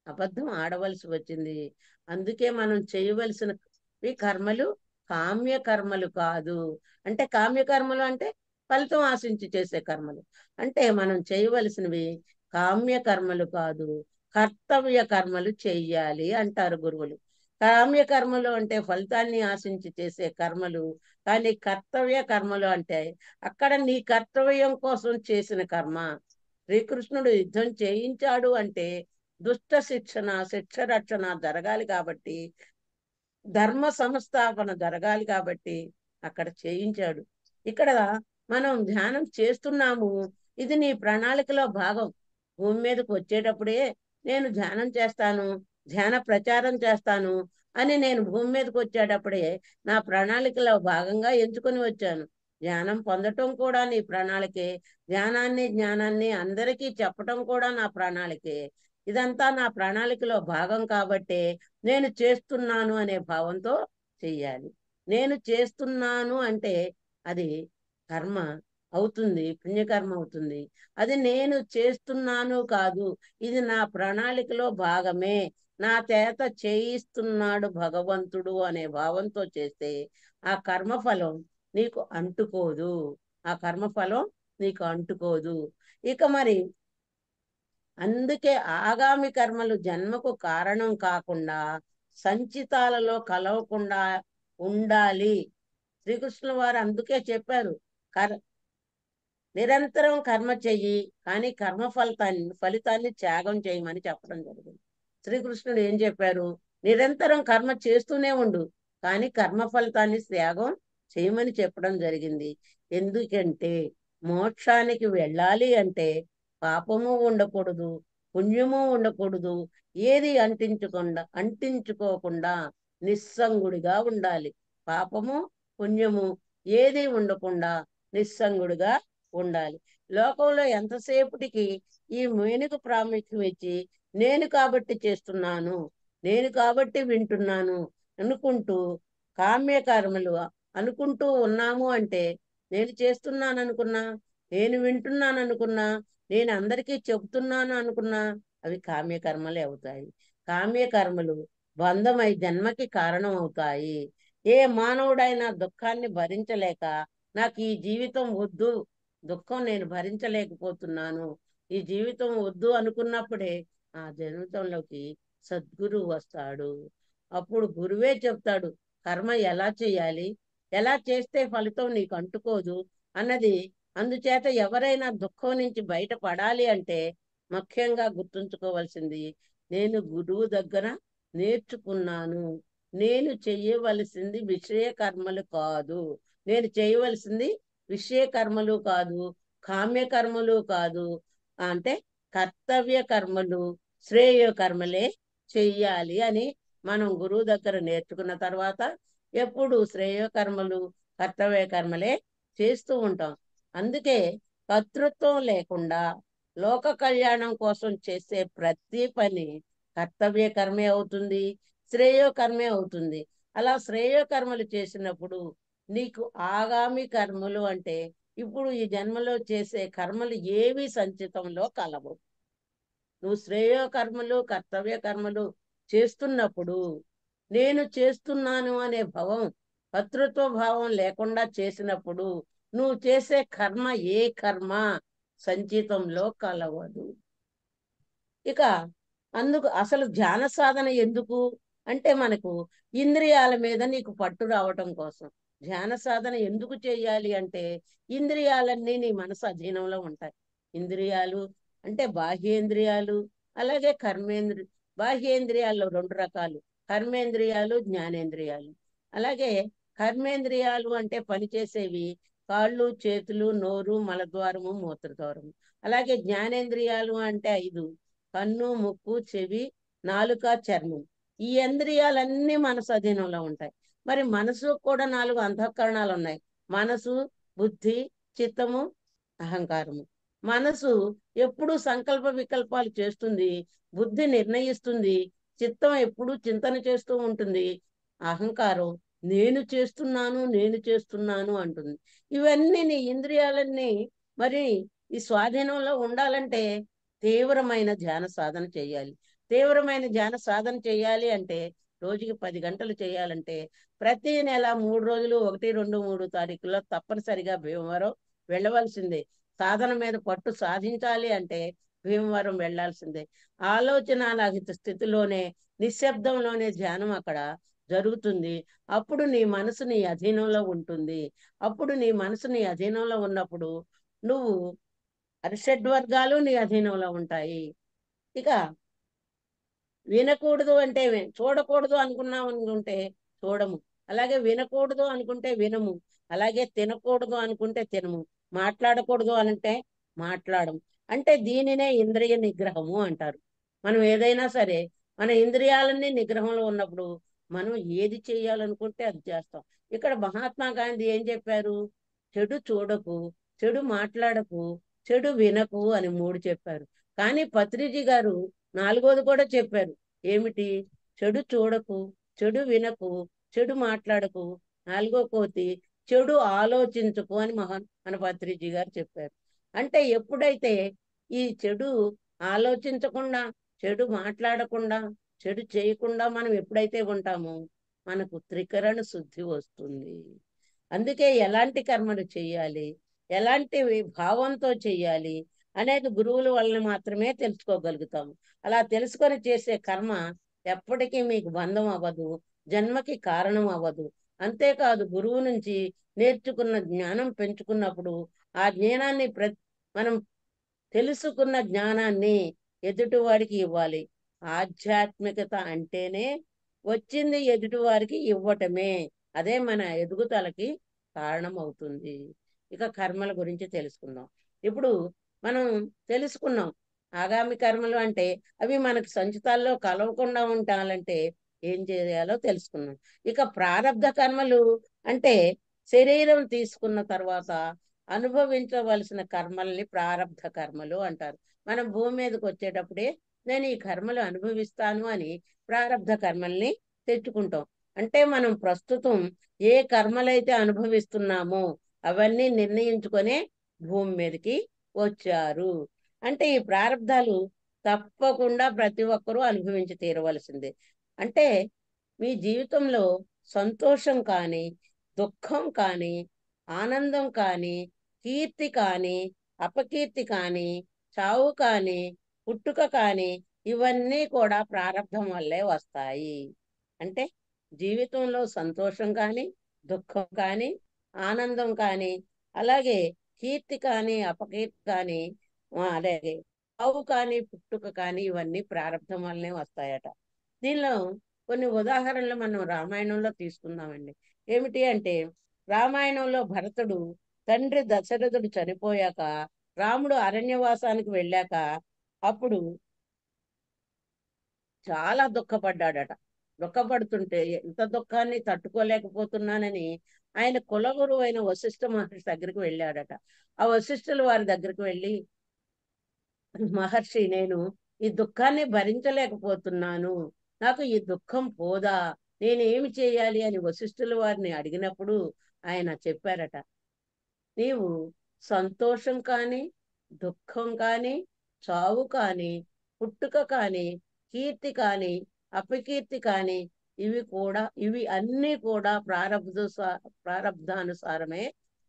అబద్ధం ఆడవలసి వచ్చింది. అందుకే మనం చేయవలసినవి కర్మలు కామ్య కర్మలు కాదు. అంటే కామ్య కర్మలు అంటే ఫలితం ఆశించి చేసే కర్మలు. అంటే మనం చేయవలసినవి కామ్య కర్మలు కాదు, కర్తవ్య కర్మలు చెయ్యాలి అంటారు గురువులు. కామ్య కర్మలు అంటే ఫలితాన్ని ఆశించి చేసే కర్మలు, కానీ కర్తవ్య కర్మలు అంటే అక్కడ నీ కర్తవ్యం కోసం చేసిన కర్మ. శ్రీకృష్ణుడు యుద్ధం చేయించాడు అంటే దుష్ట శిక్ష రక్షణ జరగాలి కాబట్టి, ధర్మ సంస్థాపన జరగాలి కాబట్టి అక్కడ చేయించాడు. ఇక్కడ మనం ధ్యానం చేస్తున్నాము, ఇది నీ ప్రణాళికలో భాగం. భూమి మీదకి వచ్చేటప్పుడే నేను ధ్యానం చేస్తాను, ధ్యాన ప్రచారం చేస్తాను అని నేను భూమి మీదకి వచ్చేటప్పుడే నా ప్రణాళికలో భాగంగా ఎంచుకొని వచ్చాను. ధ్యానం పొందటం కూడా నీ ప్రణాళికే, జ్ఞానాన్ని అందరికీ చెప్పటం కూడా నా ప్రణాళికే. ఇదంతా నా ప్రణాళికలో భాగం కాబట్టే నేను చేస్తున్నాను అనే భావంతో చెయ్యాలి. నేను చేస్తున్నాను అంటే అది కర్మ అవుతుంది, పుణ్యకర్మ అవుతుంది. అది నేను చేస్తున్నాను కాదు, ఇది నా ప్రణాళికలో భాగమే, నా చేత చేయిస్తున్నాడు భగవంతుడు అనే భావంతో చేస్తే ఆ కర్మఫలం నీకు అంటుకోదు. ఆ కర్మఫలం నీకు అంటుకోదు. ఇక మరి అందుకే ఆగామి కర్మలు జన్మకు కారణం కాకుండా సంచితాలలో కలవకుండా ఉండాలి. శ్రీకృష్ణుల వారు అందుకే చెప్పారు, కర్ నిరంతరం కర్మ చెయ్యి, కానీ కర్మ ఫలితాన్ని త్యాగం చేయమని చెప్పడం జరిగింది. శ్రీకృష్ణుడు ఏం చెప్పారు? నిరంతరం కర్మ చేస్తూనే ఉండు, కానీ కర్మ ఫలితాన్ని త్యాగం చేయమని చెప్పడం జరిగింది. ఎందుకంటే మోక్షానికి వెళ్ళాలి అంటే పాపము ఉండకూడదు, పుణ్యము ఉండకూడదు, ఏది అంటించుకోకుండా నిస్సంగుడిగా ఉండాలి. పాపము పుణ్యము ఏది ఉండకుండా నిస్సంగుడిగా ఉండాలి. లోకంలో ఎంతసేపటికి ఈ మేనుకు ప్రాముఖ్యం ఇచ్చి నేను కాబట్టి చేస్తున్నాను, నేను కాబట్టి వింటున్నాను అనుకుంటూ కామ్యకర్మలు అనుకుంటూ ఉన్నాము అంటే, నేను చేస్తున్నాను అనుకున్నా, నేను వింటున్నాను అనుకున్నా, నేను అందరికీ చెబుతున్నాను అనుకున్నా, అవి కామ్యకర్మలే అవుతాయి. కామ్యకర్మలు బంధమై జన్మకి కారణం అవుతాయి. ఏ మానవుడైనా దుఃఖాన్ని భరించలేక నాకు ఈ జీవితం వద్దు, దుఃఖం నేను భరించలేకపోతున్నాను, ఈ జీవితం వద్దు అనుకున్నప్పుడే ఆ జీవితంలోకి సద్గురువు వస్తాడు. అప్పుడు గురువే చెప్తాడు కర్మ ఎలా చేయాలి, ఎలా చేస్తే ఫలితం నీకు అంటుకోదు అన్నది. అందుచేత ఎవరైనా దుఃఖం నుంచి బయటపడాలి అంటే ముఖ్యంగా గుర్తుంచుకోవాల్సింది, నేను గురువు దగ్గర నేర్చుకున్నాను, నేను చెయ్యవలసింది విషయ కర్మలు కాదు, నేను చేయవలసింది విషయ కర్మలు కాదు, కామ్య కర్మలు కాదు, అంటే కర్తవ్య కర్మలు, శ్రేయ కర్మలే చెయ్యాలి అని మనం గురువు దగ్గర నేర్చుకున్న తర్వాత ఎప్పుడు శ్రేయ కర్మలు, కర్తవ్య కర్మలే చేస్తూ ఉంటాం. అందుకే కర్తృత్వం లేకుండా లోక కళ్యాణం కోసం చేసే ప్రతి పని కర్తవ్య కర్మే అవుతుంది, శ్రేయో కర్మే అవుతుంది. అలా శ్రేయో కర్మలు చేసినప్పుడు నీకు ఆగామి కర్మలు అంటే ఇప్పుడు ఈ జన్మలో చేసే కర్మలు ఏవి సంచితంలో కలవు. నువ్వు శ్రేయో కర్మలు, కర్తవ్య కర్మలు చేస్తున్నప్పుడు నేను చేస్తున్నాను అనే భావం, కర్తృత్వ భావం లేకుండా చేసినప్పుడు నువ్వు చేసే కర్మ ఏ కర్మ సంచితంలో కలవదు. ఇక అందుకు అసలు ధ్యాన సాధన ఎందుకు అంటే మనకు ఇంద్రియాల మీద నీకు పట్టు రావటం కోసం. ధ్యాన సాధన ఎందుకు చేయాలి అంటే ఇంద్రియాలన్నీ నీ మనసు అధీనంలో ఉంటాయి. ఇంద్రియాలు అంటే బాహ్యేంద్రియాలు, అలాగే బాహ్యేంద్రియాల్లో రెండు రకాలు, కర్మేంద్రియాలు, జ్ఞానేంద్రియాలు. అలాగే కర్మేంద్రియాలు అంటే పనిచేసేవి కాళ్ళు, చేతులు, నోరు, మలద్వారము, మూత్రద్వారము. అలాగే జ్ఞానేంద్రియాలు అంటే 5: కన్ను, ముక్కు, చెవి, నాలుక, చర్మం. ఈ ఇంద్రియాలన్నీ మనసు అధీనంలో ఉంటాయి. మరి మనసు కూడా 4 అంతఃకరణాలు ఉన్నాయి: మనసు, బుద్ధి, చిత్తము, అహంకారము. మనసు ఎప్పుడు సంకల్ప వికల్పాలు చేస్తుంది, బుద్ధి నిర్ణయిస్తుంది, చిత్తం ఎప్పుడు చింతన చేస్తూ ఉంటుంది, అహంకారం నేను చేస్తున్నాను అంటుంది. ఇవన్నీ నీ ఇంద్రియాలన్నీ మరి ఈ స్వాధీనంలో ఉండాలంటే తీవ్రమైన ధ్యాన సాధన చేయాలి. తీవ్రమైన ధ్యాన సాధన చేయాలి అంటే రోజుకి 10 గంటలు చేయాలంటే ప్రతి నెల 3 రోజులు 1, 2, 3 తారీఖుల్లో తప్పనిసరిగా భీమవరం వెళ్ళవలసిందే. సాధన మీద పట్టు సాధించాలి అంటే భీమవరం వెళ్లాల్సిందే. ఆలోచనారహిత స్థితిలోనే, నిశ్శబ్దంలోనే ధ్యానం అక్కడ జరుగుతుంది. అప్పుడు నీ మనసు నీ అధీనంలో ఉంటుంది. అప్పుడు నీ మనసు నీ అధీనంలో ఉన్నప్పుడు నువ్వు అరిషడ్వర్గాలు నీ అధీనంలో ఉంటాయి. ఇక వినకూడదు అంటే చూడకూడదు అనుకున్నాం అనుకుంటే చూడము, అలాగే వినకూడదు అనుకుంటే వినము, అలాగే తినకూడదు అనుకుంటే తినము, మాట్లాడకూడదు అంటే మాట్లాడము. అంటే దీనినే ఇంద్రియ నిగ్రహము అంటారు. మనం ఏదైనా సరే మన ఇంద్రియాలన్నీ నిగ్రహంలో ఉన్నప్పుడు మనం ఏది చేయాలనుకుంటే అది చేస్తాం. ఇక్కడ మహాత్మా గాంధీ ఏం చెప్పారు? చెడు చూడకు, చెడు మాట్లాడకు, చెడు వినకు అని 3 చెప్పారు. కానీ పత్రిజీ గారు 4వది కూడా చెప్పారు. ఏమిటి? చెడు చూడకు, చెడు వినకు, చెడు మాట్లాడకు, 4వ కోతి చెడు ఆలోచించుకు అని మన పత్రిజీ గారు చెప్పారు. అంటే ఎప్పుడైతే ఈ చెడు ఆలోచించకుండా, చెడు మాట్లాడకుండా, చెడు చేయకుండా మనం ఎప్పుడైతే ఉంటామో మనకు త్రికరణ శుద్ధి వస్తుంది. అందుకే ఎలాంటి కర్మలు చేయాలి, ఎలాంటి భావంతో చేయాలి అనేది గురువుల వలన మాత్రమే తెలుసుకోగలుగుతాము. అలా తెలుసుకొని చేసే కర్మ ఎప్పటికీ మీకు బంధం అవ్వదు, జన్మకి కారణం అవ్వదు. అంతేకాదు గురువు నుంచి నేర్చుకున్న జ్ఞానం పెంచుకున్నప్పుడు ఆ జ్ఞానాన్ని మనం తెలుసుకున్న జ్ఞానాన్ని ఎదుటివాడికి ఇవ్వాలి. ఆధ్యాత్మికత అంటేనే వచ్చింది ఎదుటివారికి ఇవ్వటమే. అదే మన ఎదుగుదలకి కారణం అవుతుంది. ఇక కర్మల గురించి తెలుసుకుందాం. ఇప్పుడు మనం తెలుసుకున్నాం ఆగామి కర్మలు అంటే అవి మనకు సంచితాల్లో కలవకుండా ఉండాలంటే ఏం చేయాలో తెలుసుకున్నాం. ఇక ప్రారబ్ధ కర్మలు అంటే శరీరం తీసుకున్న తర్వాత అనుభవించవలసిన కర్మల్ని ప్రారబ్ధ కర్మలు అంటారు. మనం భూమి మీదకి వచ్చేటప్పుడే నేను ఈ కర్మలు అనుభవిస్తాను అని ప్రారబ్ధ కర్మల్ని తెచ్చుకుంటాం. అంటే మనం ప్రస్తుతం ఏ కర్మలైతే అనుభవిస్తున్నామో అవన్నీ నిర్ణయించుకొనే భూమి మీదకి వచ్చారు. అంటే ఈ ప్రారబ్ధాలు తప్పకుండా ప్రతి ఒక్కరూ అనుభవించి తీరవలసిందే. అంటే మీ జీవితంలో సంతోషం కానీ, దుఃఖం కానీ, ఆనందం కానీ, కీర్తి కానీ, అపకీర్తి కానీ, చావు కానీ, పుట్టుక కానీ ఇవన్నీ కూడా ప్రారబ్ధం వల్లే వస్తాయి. అంటే జీవితంలో సంతోషం కానీ, దుఃఖం కానీ, ఆనందం కానీ, అలాగే కీర్తి కానీ, అపకీర్తి కానీ, అలాగే చావు కానీ, పుట్టుక కానీ ఇవన్నీ ప్రారబ్ధం వల్లనే వస్తాయట. దీనిలో కొన్ని ఉదాహరణలు మనం రామాయణంలో తీసుకుందామండి. ఏమిటి అంటే రామాయణంలో భరతుడు తండ్రి దశరథుడు చనిపోయాక రాముడు అరణ్యవాసానికి వెళ్ళాక అప్పుడు చాలా దుఃఖపడ్డాడట. దుఃఖపడుతుంటే ఎంత దుఃఖాన్ని తట్టుకోలేకపోతున్నానని ఆయన కులగురువు అయిన వశిష్ఠ మహర్షి దగ్గరికి వెళ్ళాడట. ఆ వశిష్ఠులు వారి దగ్గరికి వెళ్ళి, మహర్షి నేను ఈ దుఃఖాన్ని భరించలేకపోతున్నాను, నాకు ఈ దుఃఖం పోదా, నేనేమి చేయాలి అని వశిష్ఠుల వారిని అడిగినప్పుడు ఆయన చెప్పారట, నీవు సంతోషం కానీ, దుఃఖం కానీ, చావు కానీ, పుట్టుక కానీ, కీర్తి కానీ, అపకీర్తి కానీ ఇవి అన్నీ కూడా ప్రారబ్ధానుసారమే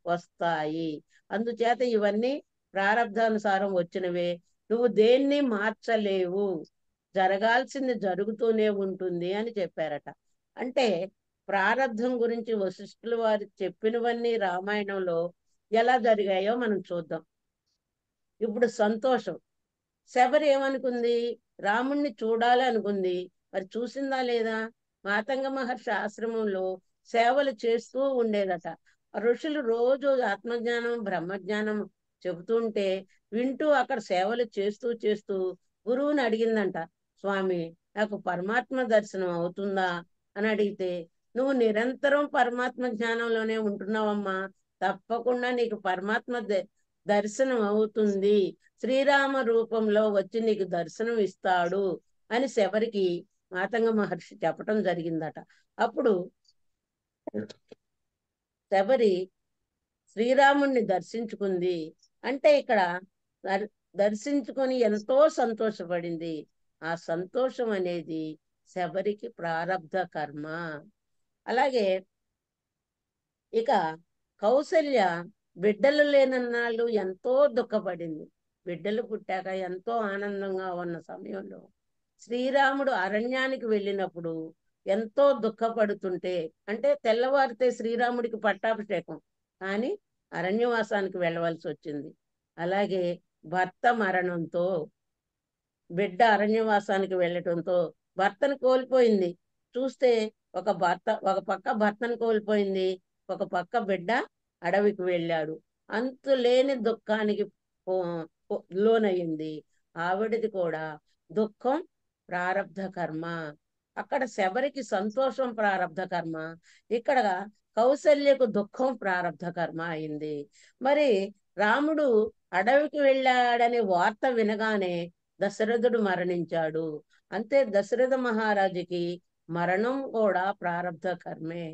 వస్తాయి. అందుచేత ఇవన్నీ ప్రారబ్ధానుసారం వచ్చినవే. నువ్వు దేన్ని మార్చలేవు, జరగాల్సింది జరుగుతూనే ఉంటుంది అని చెప్పారట. అంటే ప్రారబ్ధం గురించి వశిష్ఠుల వారు చెప్పినవన్నీ రామాయణంలో ఎలా జరిగాయో మనం చూద్దాం. ఇప్పుడు సంతోషం, శబరి ఏమనుకుంది? రాముణ్ణి చూడాలి అనుకుంది. మరి చూసిందా లేదా? మాతంగ మహర్షి ఆశ్రమంలో సేవలు చేస్తూ ఉండేదట. ఋషులు రోజు ఆత్మజ్ఞానం బ్రహ్మజ్ఞానం చెబుతుంటే వింటూ అక్కడ సేవలు చేస్తూ చేస్తూ గురువుని అడిగిందంట, స్వామి నాకు పరమాత్మ దర్శనం అవుతుందా అని అడిగితే, నువ్వు నిరంతరం పరమాత్మ జ్ఞానంలోనే ఉంటున్నావమ్మా, తప్పకుండా నీకు పరమాత్మ దర్శనం అవుతుంది, శ్రీరామ రూపంలో వచ్చి నీకు దర్శనం ఇస్తాడు అని శబరికి మాతంగ మహర్షి చెప్పటం జరిగిందట. అప్పుడు శబరి శ్రీరాముణ్ణి దర్శించుకుంది. అంటే ఇక్కడ దర్శించుకొని ఎంతో సంతోషపడింది. ఆ సంతోషం అనేది శబరికి ప్రారబ్ధ కర్మ. అలాగే ఇక కౌసల్య బిడ్డలు లేనన్నాళ్ళు ఎంతో దుఃఖపడింది. బిడ్డలు పుట్టాక ఎంతో ఆనందంగా ఉన్న సమయంలో శ్రీరాముడు అరణ్యానికి వెళ్ళినప్పుడు ఎంతో దుఃఖపడుతుంటే, అంటే తెల్లవారితే శ్రీరాముడికి పట్టాభిషేకం, కానీ అరణ్యవాసానికి వెళ్ళవలసి వచ్చింది. అలాగే భర్త మరణంతో బిడ్డ అరణ్యవాసానికి వెళ్ళటంతో భర్తను కోల్పోయింది. చూస్తే ఒక పక్క భర్తను కోల్పోయింది, ఒక పక్క బిడ్డ అడవికి వెళ్ళాడు. అంతులేని దుఃఖానికి లోనయ్యింది. ఆవిడది కూడా దుఃఖం ప్రారబ్ధ కర్మ. అక్కడ శబరికి సంతోషం ప్రారబ్ధ కర్మ, ఇక్కడ కౌసల్యకు దుఃఖం ప్రారబ్ధ కర్మ అయింది. మరి రాముడు అడవికి వెళ్ళాడనే వార్త వినగానే దశరథుడు మరణించాడు. అంతే, దశరథ మహారాజుకి మరణం కూడా ప్రారబ్ధ కర్మే.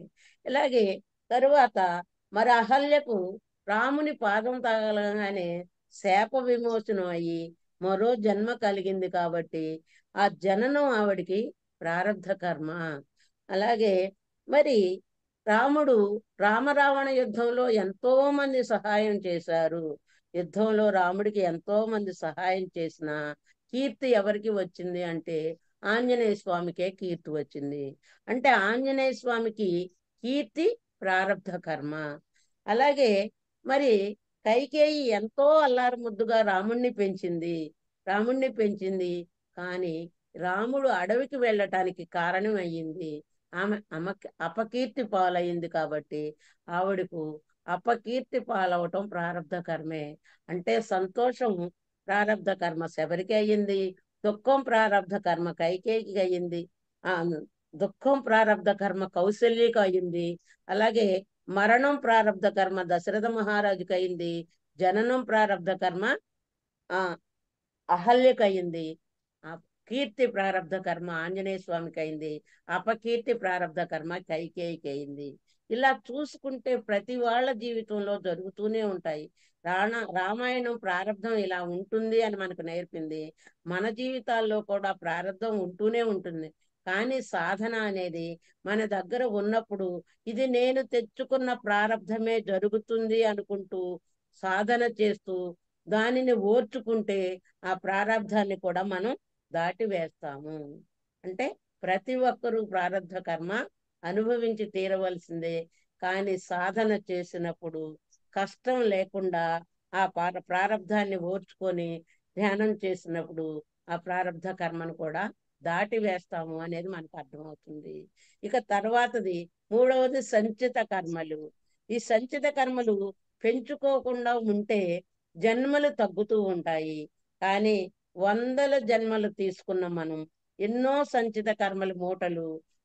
ఇలాగే తరువాత మరి అహల్యకు రాముని పాదం తగలగానే శాప విమోచనం అయ్యి మరో జన్మ కలిగింది కాబట్టి ఆ జననం ఆవిడికి ప్రారబ్ధ కర్మ. అలాగే మరి రాముడు రామరావణ యుద్ధంలో ఎంతో మంది సహాయం చేశారు. యుద్ధంలో రాముడికి ఎంతో మంది సహాయం చేసిన కీర్తి ఎవరికి వచ్చింది అంటే ఆంజనేయ స్వామికే కీర్తి వచ్చింది. అంటే ఆంజనేయ స్వామికి కీర్తి ప్రారబ్ధ కర్మ. అలాగే మరి కైకేయి ఎంతో అల్లారు ముద్దుగా రాముణ్ణి పెంచింది. కానీ రాముడు అడవికి వెళ్ళటానికి కారణం అయ్యింది. ఆమె అపకీర్తి పాలయ్యింది కాబట్టి ఆవిడకు అపకీర్తి పాలవటం ప్రారబ్ధ కర్మే. అంటే సంతోషం ప్రారబ్ధ కర్మ శబరికి అయ్యింది, దుఃఖం ప్రారబ్ధ కర్మ కైకేయికి అయ్యింది, ఆ దుఃఖం ప్రారబ్ధ కర్మ కౌశల్యకు అయ్యింది. అలాగే మరణం ప్రారబ్ధ కర్మ దశరథ మహారాజుకి అయింది. జననం ప్రారబ్ధ కర్మ ఆ అహల్యకు అయింది. ఆ కీర్తి ప్రారబ్ధ కర్మ ఆంజనేయ స్వామికి అయింది. అపకీర్తి ప్రారబ్ధ కర్మ కైకేయికి అయింది. ఇలా చూసుకుంటే ప్రతి వాళ్ళ జీవితంలో జరుగుతూనే ఉంటాయి. రామాయణం ప్రారబ్ధం ఇలా ఉంటుంది అని మనకు నేర్పింది. మన జీవితాల్లో కూడా ప్రారబ్ధం ఉంటూనే ఉంటుంది. కానీ సాధన అనేది మన దగ్గర ఉన్నప్పుడు ఇది నేను తెచ్చుకున్న ప్రారబ్ధమే జరుగుతుంది అనుకుంటూ సాధన చేస్తూ దానిని ఓర్చుకుంటే ఆ ప్రారబ్ధాన్ని కూడా మనం దాటి వేస్తాము. అంటే ప్రతి ఒక్కరూ ప్రారబ్ధ కర్మ అనుభవించి తీరవలసిందే. కానీ సాధన చేసినప్పుడు కష్టం లేకుండా ఆ ప్రారబ్ధాన్ని ఓర్చుకొని ధ్యానం చేసినప్పుడు ఆ ప్రారబ్ధ కర్మను కూడా దాటి వేస్తాము అనేది మనకు అర్థమవుతుంది. ఇక తర్వాతది మూడవది సంచిత కర్మలు. ఈ సంచిత కర్మలు పెంచుకోకుండా ఉంటే జన్మలు తగ్గుతూ ఉంటాయి. కానీ వందల జన్మలు తీసుకున్న మనం ఎన్నో సంచిత కర్మలు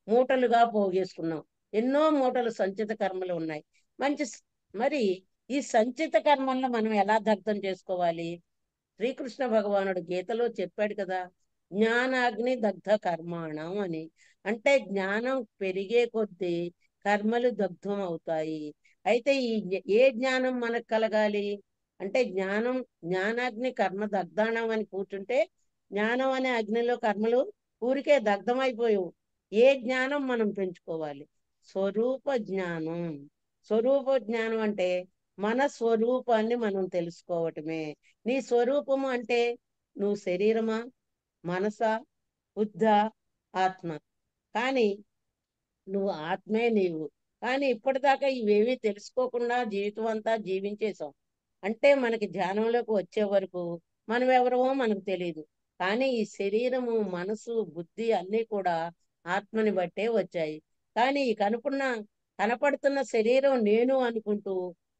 మూటలుగా పోగేసుకున్నాం. ఎన్నో మూటలు సంచిత కర్మలు ఉన్నాయి. మరి ఈ సంచిత కర్మలను మనం ఎలా దగ్ధం చేసుకోవాలి? శ్రీకృష్ణ భగవానుడు గీతలో చెప్పాడు కదా, జ్ఞానాగ్ని దగ్ధ కర్మాణం అని. అంటే జ్ఞానం పెరిగే కొద్దీ కర్మలు దగ్ధం అవుతాయి. అయితే ఏ జ్ఞానం మనకు కలగాలి అంటే జ్ఞానాగ్ని కర్మ దగ్ధానం అని కూర్చుంటే జ్ఞానం అనే అగ్నిలో కర్మలు ఊరికే దగ్ధమైపోయావు. ఏ జ్ఞానం మనం పెంచుకోవాలి? స్వరూప జ్ఞానం. స్వరూప జ్ఞానం అంటే మన స్వరూపాన్ని మనం తెలుసుకోవటమే. నీ స్వరూపము అంటే నువ్వు శరీరమా, మనసా, బుద్ధ, ఆత్మ. కానీ నువ్వు ఆత్మే నీవు. కానీ ఇప్పటిదాకా ఇవేమీ తెలుసుకోకుండా జీవితం అంతా జీవించేశాం. అంటే మనకి ధ్యానంలోకి వచ్చే వరకు మనం ఎవరమో మనకు తెలియదు. కానీ ఈ శరీరము, మనసు, బుద్ధి అన్నీ కూడా ఆత్మని బట్టే వచ్చాయి. కానీ ఈ కనపడుతున్న శరీరం నేను అనుకుంటూ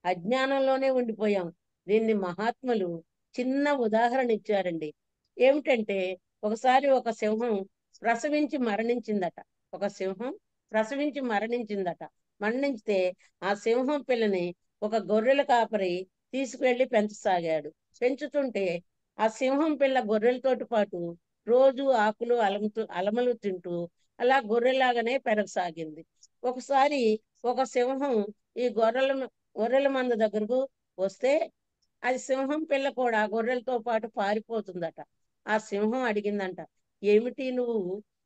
అజ్ఞానంలోనే ఉండిపోయాం. దీన్ని మహాత్ములు చిన్న ఉదాహరణ ఇచ్చారండి. ఏమిటంటే ఒకసారి ఒక సింహం ప్రసవించి మరణించిందట. ఒక సింహం ప్రసవించి మరణించితే ఆ సింహం పిల్లని ఒక గొర్రెల కాపరి తీసుకువెళ్లి పెంచసాగాడు. పెంచుతుంటే ఆ సింహం పిల్ల గొర్రెలతోటి పాటు రోజు ఆకులు అలమలు తింటూ అలా గొర్రెలాగానే పెరగసాగింది. ఒకసారి ఒక సింహం ఈ గొర్రెల మంద దగ్గరకు వస్తే అది సింహం పిల్ల కూడా గొర్రెలతో పాటు పారిపోతుందట. ఆ సింహం అడిగిందంట, ఏమిటి నువ్వు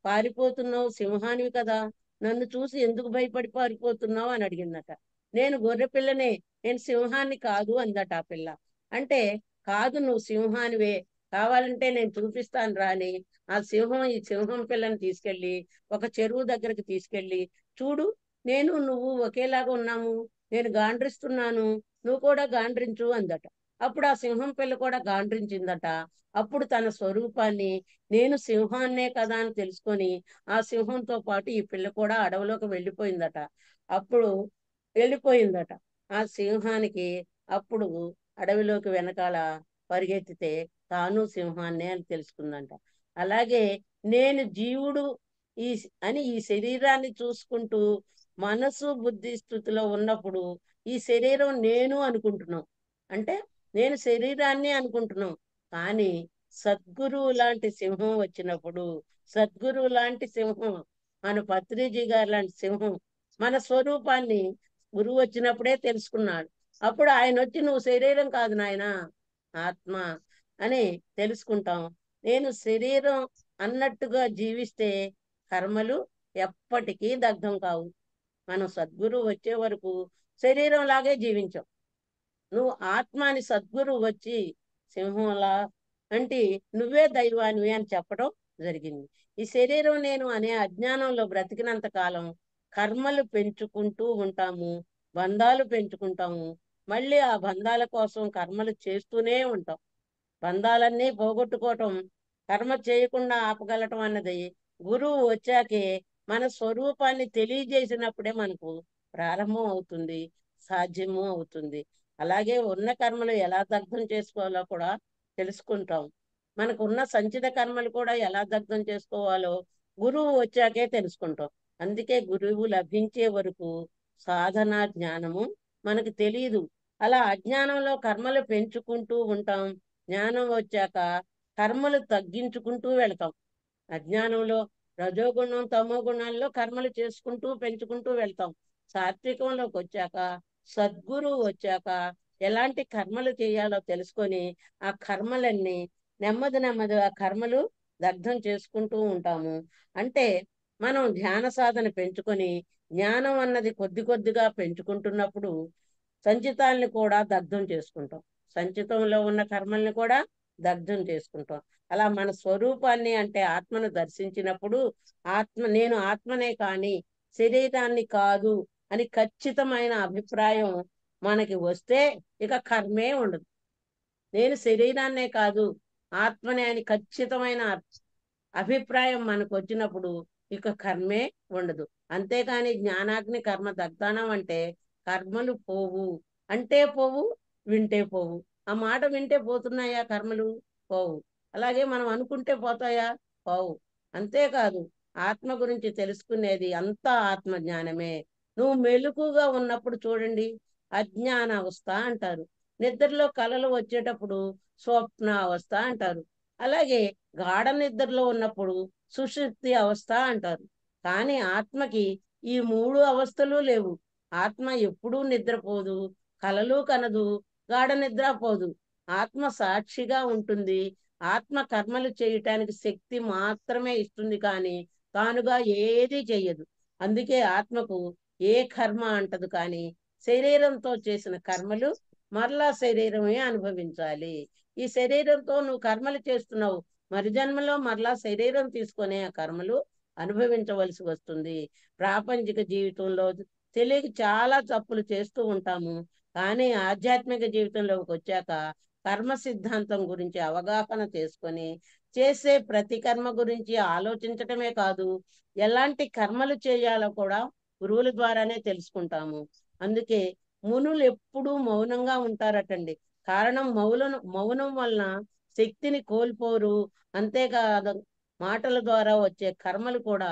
పారిపోతున్నావు? సింహానివి కదా, నన్ను చూసి ఎందుకు భయపడి పారిపోతున్నావు అని అడిగిందట. నేను గొర్రె పిల్లనే, నేను సింహాన్ని కాదు అందట ఆ పిల్ల. అంటే కాదు, నువ్వు సింహానివే, కావాలంటే నేను చూపిస్తాను రాని ఈ సింహం పిల్లని తీసుకెళ్లి ఒక చెరువు దగ్గరికి తీసుకెళ్లి చూడు, నువ్వు ఒకేలాగా ఉన్నాము, నేను గాండ్రిస్తున్నాను, నువ్వు కూడా గాండ్రించు అందట. అప్పుడు ఆ సింహం పిల్ల కూడా గాండ్రించిందట. అప్పుడు తన స్వరూపాన్ని నేను సింహాన్నే కదా అని తెలుసుకొని ఆ సింహంతో పాటు ఈ పిల్ల కూడా అడవిలోకి అప్పుడు వెళ్ళిపోయిందట. ఆ సింహానికి అప్పుడు అడవిలోకి వెనకాల పరిగెత్తితే తాను సింహాన్నే అని తెలుసుకుందంట. అలాగే నేను జీవుడు అని ఈ శరీరాన్ని చూసుకుంటూ మనసు బుద్ధి స్థితిలో ఉన్నప్పుడు ఈ శరీరం నేను అనుకుంటున్నాం. అంటే నేను శరీరాన్ని అనుకుంటున్నాం. కానీ సద్గురువు లాంటి సింహం వచ్చినప్పుడు, సద్గురువు లాంటి సింహం, మన పత్రిజీ గారు లాంటి సింహం మన స్వరూపాన్ని గురువు వచ్చినప్పుడే తెలుసుకున్నాడు. అప్పుడు ఆయన వచ్చి నువ్వు శరీరం కాదు నాయనా, ఆత్మ అని తెలుసుకుంటాం. నేను శరీరం అన్నట్టుగా జీవిస్తే కర్మలు ఎప్పటికీ దగ్ధం కావు. మనం సద్గురువు వచ్చే వరకు శరీరం లాగే జీవించాం. నువ్వు ఆత్మ అని సద్గురువు వచ్చి సింహంలా అంటే నువ్వే దైవానివి అని చెప్పడం జరిగింది. ఈ శరీరం నేను అనే అజ్ఞానంలో బ్రతికినంత కాలం కర్మలు పెంచుకుంటూ ఉంటాము, బంధాలు పెంచుకుంటాము. మళ్ళీ ఆ బంధాల కోసం కర్మలు చేస్తూనే ఉంటాం. బంధాలన్నీ పోగొట్టుకోవటం, కర్మ చేయకుండా ఆపగలటం అన్నది గురువు వచ్చాకే, మన స్వరూపాన్ని తెలియజేసినప్పుడే మనకు ప్రారంభం అవుతుంది, సాధ్యము అవుతుంది. అలాగే ఉన్న కర్మలు ఎలా దగ్ధం చేసుకోవాలో కూడా తెలుసుకుంటాం. మనకున్న సంచిత కర్మలు కూడా ఎలా దగ్ధం చేసుకోవాలో గురువు వచ్చాకే తెలుసుకుంటాం. అందుకే గురువు లభించే వరకు సాధన జ్ఞానము మనకు తెలియదు. అలా అజ్ఞానంలో కర్మలు పెంచుకుంటూ ఉంటాం. జ్ఞానం వచ్చాక కర్మలు తగ్గించుకుంటూ వెళతాం. అజ్ఞానంలో రజోగుణం తమో గుణాల్లో కర్మలు చేసుకుంటూ పెంచుకుంటూ వెళ్తాం. సాత్వికంలోకి వచ్చాక, సద్గురువు వచ్చాక ఎలాంటి కర్మలు చేయాలో తెలుసుకొని ఆ కర్మలన్నీ నెమ్మది నెమ్మది ఆ కర్మలు దగ్ధం చేసుకుంటూ ఉంటాము. అంటే మనం ధ్యాన సాధన పెంచుకొని జ్ఞానం అన్నది కొద్ది కొద్దిగా పెంచుకుంటున్నప్పుడు సంచితాల్ని కూడా దగ్ధం చేసుకుంటాం. సంచితంలో ఉన్న కర్మల్ని కూడా దగ్ధం చేసుకుంటాం. అలా మన స్వరూపాన్ని అంటే ఆత్మను దర్శించినప్పుడు నేను ఆత్మనే కాని శరీరాన్ని కాదు అని ఖచ్చితమైన అభిప్రాయం మనకి వస్తే ఇక కర్మే ఉండదు. నేను శరీరాన్నే కాదు ఆత్మనే అని ఖచ్చితమైన అభిప్రాయం మనకు వచ్చినప్పుడు ఇక కర్మే ఉండదు. అంతేకాని జ్ఞానాగ్ని కర్మ దగ్ధానం అంటే కర్మలు పోవు అంటే పోవు, వింటే పోవు. ఆ మాట వింటే పోతున్నాయా కర్మలు? పోవు. అలాగే మనం అనుకుంటే పోతాయా? పోవు. అంతేకాదు ఆత్మ గురించి తెలుసుకునేది అంతా ఆత్మ జ్ఞానమే. నువ్వు మెలకుగా ఉన్నప్పుడు చూడండి, అజ్ఞాన అవస్థ అంటారు. నిద్రలో కలలు వచ్చేటప్పుడు స్వప్న అవస్థ అంటారు. అలాగే గాఢ నిద్రలో ఉన్నప్పుడు సుషుప్తి అవస్థ అంటారు. కానీ ఆత్మకి ఈ మూడు అవస్థలు లేవు. ఆత్మ ఎప్పుడూ నిద్రపోదు, కలలు కనదు, గాఢ నిద్ర పోదు. ఆత్మ సాక్షిగా ఉంటుంది. ఆత్మ కర్మలు చేయటానికి శక్తి మాత్రమే ఇస్తుంది, కానీ తానుగా ఏది చెయ్యదు. అందుకే ఆత్మకు ఏ కర్మ అంటదు. కానీ శరీరంతో చేసిన కర్మలు మరలా శరీరమే అనుభవించాలి. ఈ శరీరంతో నువ్వు కర్మలు చేస్తున్నావు, మరి జన్మలో మరలా శరీరం తీసుకునే ఆ కర్మలు అనుభవించవలసి వస్తుంది. ప్రాపంచిక జీవితంలో తెలియక చాలా తప్పులు చేస్తూ ఉంటాము. కానీ ఆధ్యాత్మిక జీవితంలోకి వచ్చాక కర్మ సిద్ధాంతం గురించి అవగాహన చేసుకొని చేసే ప్రతి కర్మ గురించి ఆలోచించటమే కాదు, ఎలాంటి కర్మలు చేయాలో కూడా గురువుల ద్వారానే తెలుసుకుంటాము. అందుకే మునులు ఎప్పుడూ మౌనంగా ఉంటారటండి. కారణం మౌనం వలన శక్తిని కోల్పోరు. అంతేకాదు మాటల ద్వారా వచ్చే కర్మలు కూడా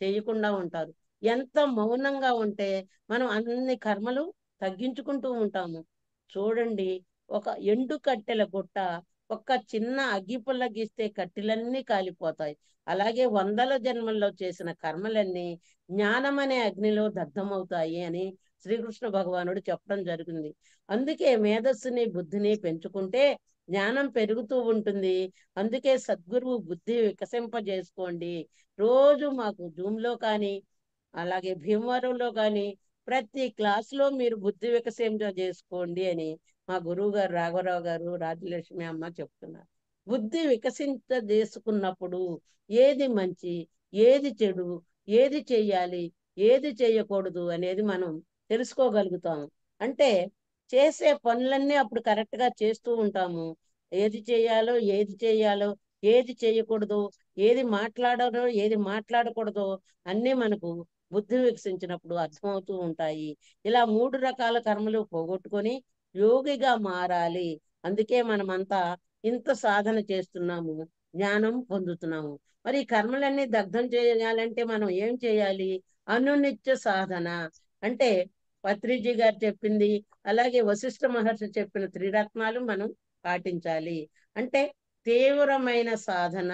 చేయకుండా ఉంటారు. ఎంత మౌనంగా ఉంటే మనం అన్ని కర్మలు తగ్గించుకుంటూ ఉంటాము. చూడండి, ఒక ఎండు కట్టెల గుట్ట ఒక్క చిన్న అగ్గిపుల్ల గీస్తే కట్టెలన్నీ కాలిపోతాయి. అలాగే వందల జన్మల్లో చేసిన కర్మలన్నీ జ్ఞానం అనే అగ్నిలో దగ్ధమవుతాయి అని శ్రీకృష్ణ భగవానుడు చెప్పడం జరిగింది. అందుకే మేధస్సుని బుద్ధిని పెంచుకుంటే జ్ఞానం పెరుగుతూ ఉంటుంది. అందుకే సద్గురువు బుద్ధి వికసింపజేసుకోండి. రోజు మాకు జూమ్లో కానీ అలాగే భీమవరంలో కానీ ప్రతి క్లాసులో మీరు బుద్ధి వికసింప చేసుకోండి అని మా గురువు గారు రాఘవరావు గారు, రాజలక్ష్మి అమ్మ చెప్తున్నారు. బుద్ధి వికసింపజేసుకున్నప్పుడు ఏది మంచి, ఏది చెడు, ఏది చెయ్యాలి, ఏది చేయకూడదు అనేది మనం తెలుసుకోగలుగుతాము. అంటే చేసే పనులన్నీ అప్పుడు కరెక్ట్ గా చేస్తూ ఉంటాము. ఏది చేయాలో, ఏది చేయాలో, ఏది చేయకూడదు, ఏది మాట్లాడాలో, ఏది మాట్లాడకూడదో అన్నీ మనకు బుద్ధి వికసించినప్పుడు అర్థమవుతూ ఉంటాయి. ఇలా మూడు రకాల కర్మలు పోగొట్టుకొని యోగిగా మారాలి. అందుకే మనమంతా ఇంత సాధన చేస్తున్నాము. జ్ఞానం పొందుతున్నాము. మరి ఈ కర్మలన్నీ దగ్ధం చేయాలంటే మనం ఏం చేయాలి? అనునిత్య సాధన. అంటే పత్రిజీ గారు చెప్పింది, అలాగే వశిష్ఠ మహర్షి చెప్పిన త్రిరత్నాలు మనం పాటించాలి. అంటే తీవ్రమైన సాధన,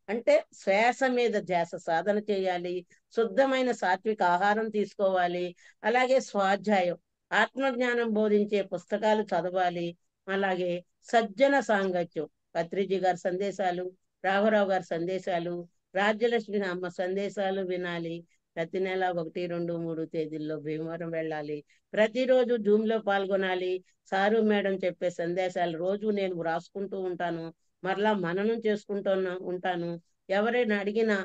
అంటే శ్వాస మీద ధ్యాస సాధన చేయాలి. శుద్ధమైన సాత్విక ఆహారం తీసుకోవాలి. అలాగే స్వాధ్యాయం, ఆత్మజ్ఞానం బోధించే పుస్తకాలు చదవాలి. అలాగే సజ్జన సాంగత్యం, పత్రిజీ గారి సందేశాలు, రాఘవరావు గారి సందేశాలు, రాజ్యలక్ష్మి అమ్మ సందేశాలు వినాలి. ప్రతి నెల 1, 2, 3 తేదీల్లో భీమవరం వెళ్ళాలి. ప్రతిరోజు జూమ్ లో పాల్గొనాలి. సారు మేడం చెప్పే సందేశాలు రోజు నేను రాసుకుంటూ ఉంటాను, మరలా మననం చేసుకుంటూ ఉంటాను. ఎవరైనా అడిగినా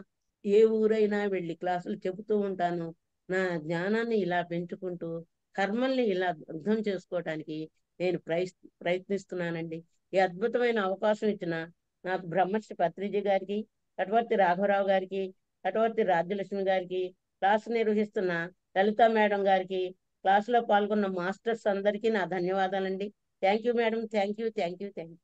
ఏ ఊరైనా వెళ్ళి క్లాసులు చెబుతూ ఉంటాను. నా జ్ఞానాన్ని ఇలా పెంచుకుంటూ కర్మల్ని ఇలా అర్థం చేసుకోవటానికి నేను ప్రయత్నిస్తున్నానండి. ఈ అద్భుతమైన అవకాశం ఇచ్చిన నాకు బ్రహ్మశ్రీ పత్రిజీ గారికి, కటవర్తి రాఘవరావు గారికి, కటవర్తి రాజ్యలక్ష్మి గారికి, క్లాస్ నిర్వహిస్తున్న లలిత మేడం గారికి, క్లాసులో పాల్గొన్న మాస్టర్స్ అందరికీ నా ధన్యవాదాలండి. Thank you madam. Thank you, thank you, thank you.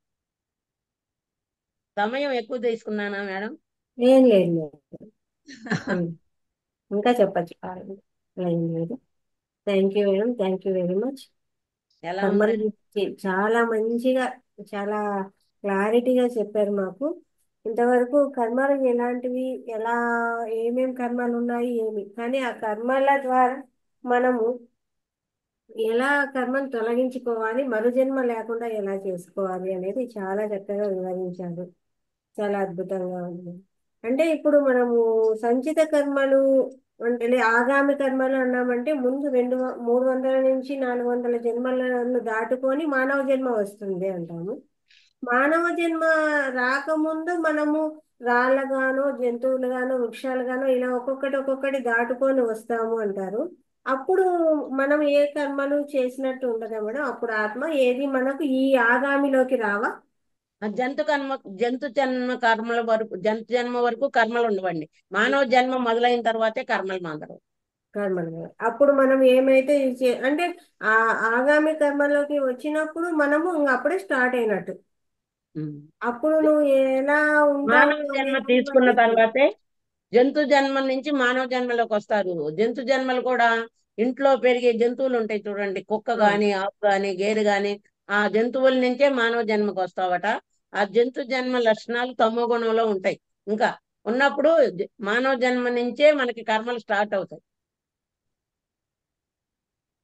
సమయం ఎక్కువ తీసుకున్నానా మేడం? ఏం లేదు మేడం. ఇంకా చెప్పచ్చు. ఏం లేదు. Thank you madam. Thank you very much. ఎలా కర్మల ఉందండి? గురించి చాలా మంచిగా, చాలా క్లారిటీగా చెప్పారు మాకు. ఇంతవరకు కర్మలు ఎలాంటివి, ఎలా, ఏమేం కర్మలు ఉన్నాయి, ఏమి, కానీ ఆ కర్మల ద్వారా మనము ఎలా కర్మను తొలగించుకోవాలి, మరుజన్మ లేకుండా ఎలా చేసుకోవాలి అనేది చాలా చక్కగా వివరించారు. చాలా అద్భుతంగా ఉంది. అంటే ఇప్పుడు మనము సంచిత కర్మలు అంటే ఆగామి కర్మలు అన్నామంటే ముందు 300 నుంచి 400 జన్మలను దాటుకొని మానవ జన్మ వస్తుంది అంటాము. మానవ జన్మ రాకముందు మనము రాళ్ళగానో, జంతువులుగానో, వృక్షాలుగానో ఇలా ఒక్కొక్కటి దాటుకొని వస్తాము అంటారు. అప్పుడు మనం ఏ కర్మలు చేసినట్టు ఉండదా మేడం? అప్పుడు ఆత్మ ఏది మనకు ఈ ఆగామిలోకి రావా? జంతు జన్మ కర్మల వరకు, జంతు జన్మ వరకు కర్మలు ఉండవండి. మానవ జన్మ మొదలైన తర్వాతే కర్మలు మొదలవు. కర్మలు అప్పుడు మనం ఏమైతే అంటే ఆ ఆగామి కర్మలోకి వచ్చినప్పుడు మనము ఇంక అప్పుడే స్టార్ట్ అయినట్టు. ఉమ్. అప్పుడు నువ్వు ఎలా ఉంటావు మానవ అనే జన్మ దాన్ని తీసుకున్న బట్టి. తర్వాతే జంతు జన్మల నుంచి మానవ జన్మలోకి వస్తారు. జంతు జన్మలు కూడా ఇంట్లో పెరిగే జంతువులు ఉంటాయి చూడండి, కుక్క అవును. గాని, ఆవు గాని, గేదె గాని, ఆ జంతువుల నుంచే మానవ జన్మకు వస్తావట. ఆ జంతు జన్మ లక్షణాలు తమో గుణంలో ఉంటాయి. ఇంకా ఉన్నప్పుడు మానవ జన్మ నుంచే మనకి కర్మలు స్టార్ట్ అవుతాయి.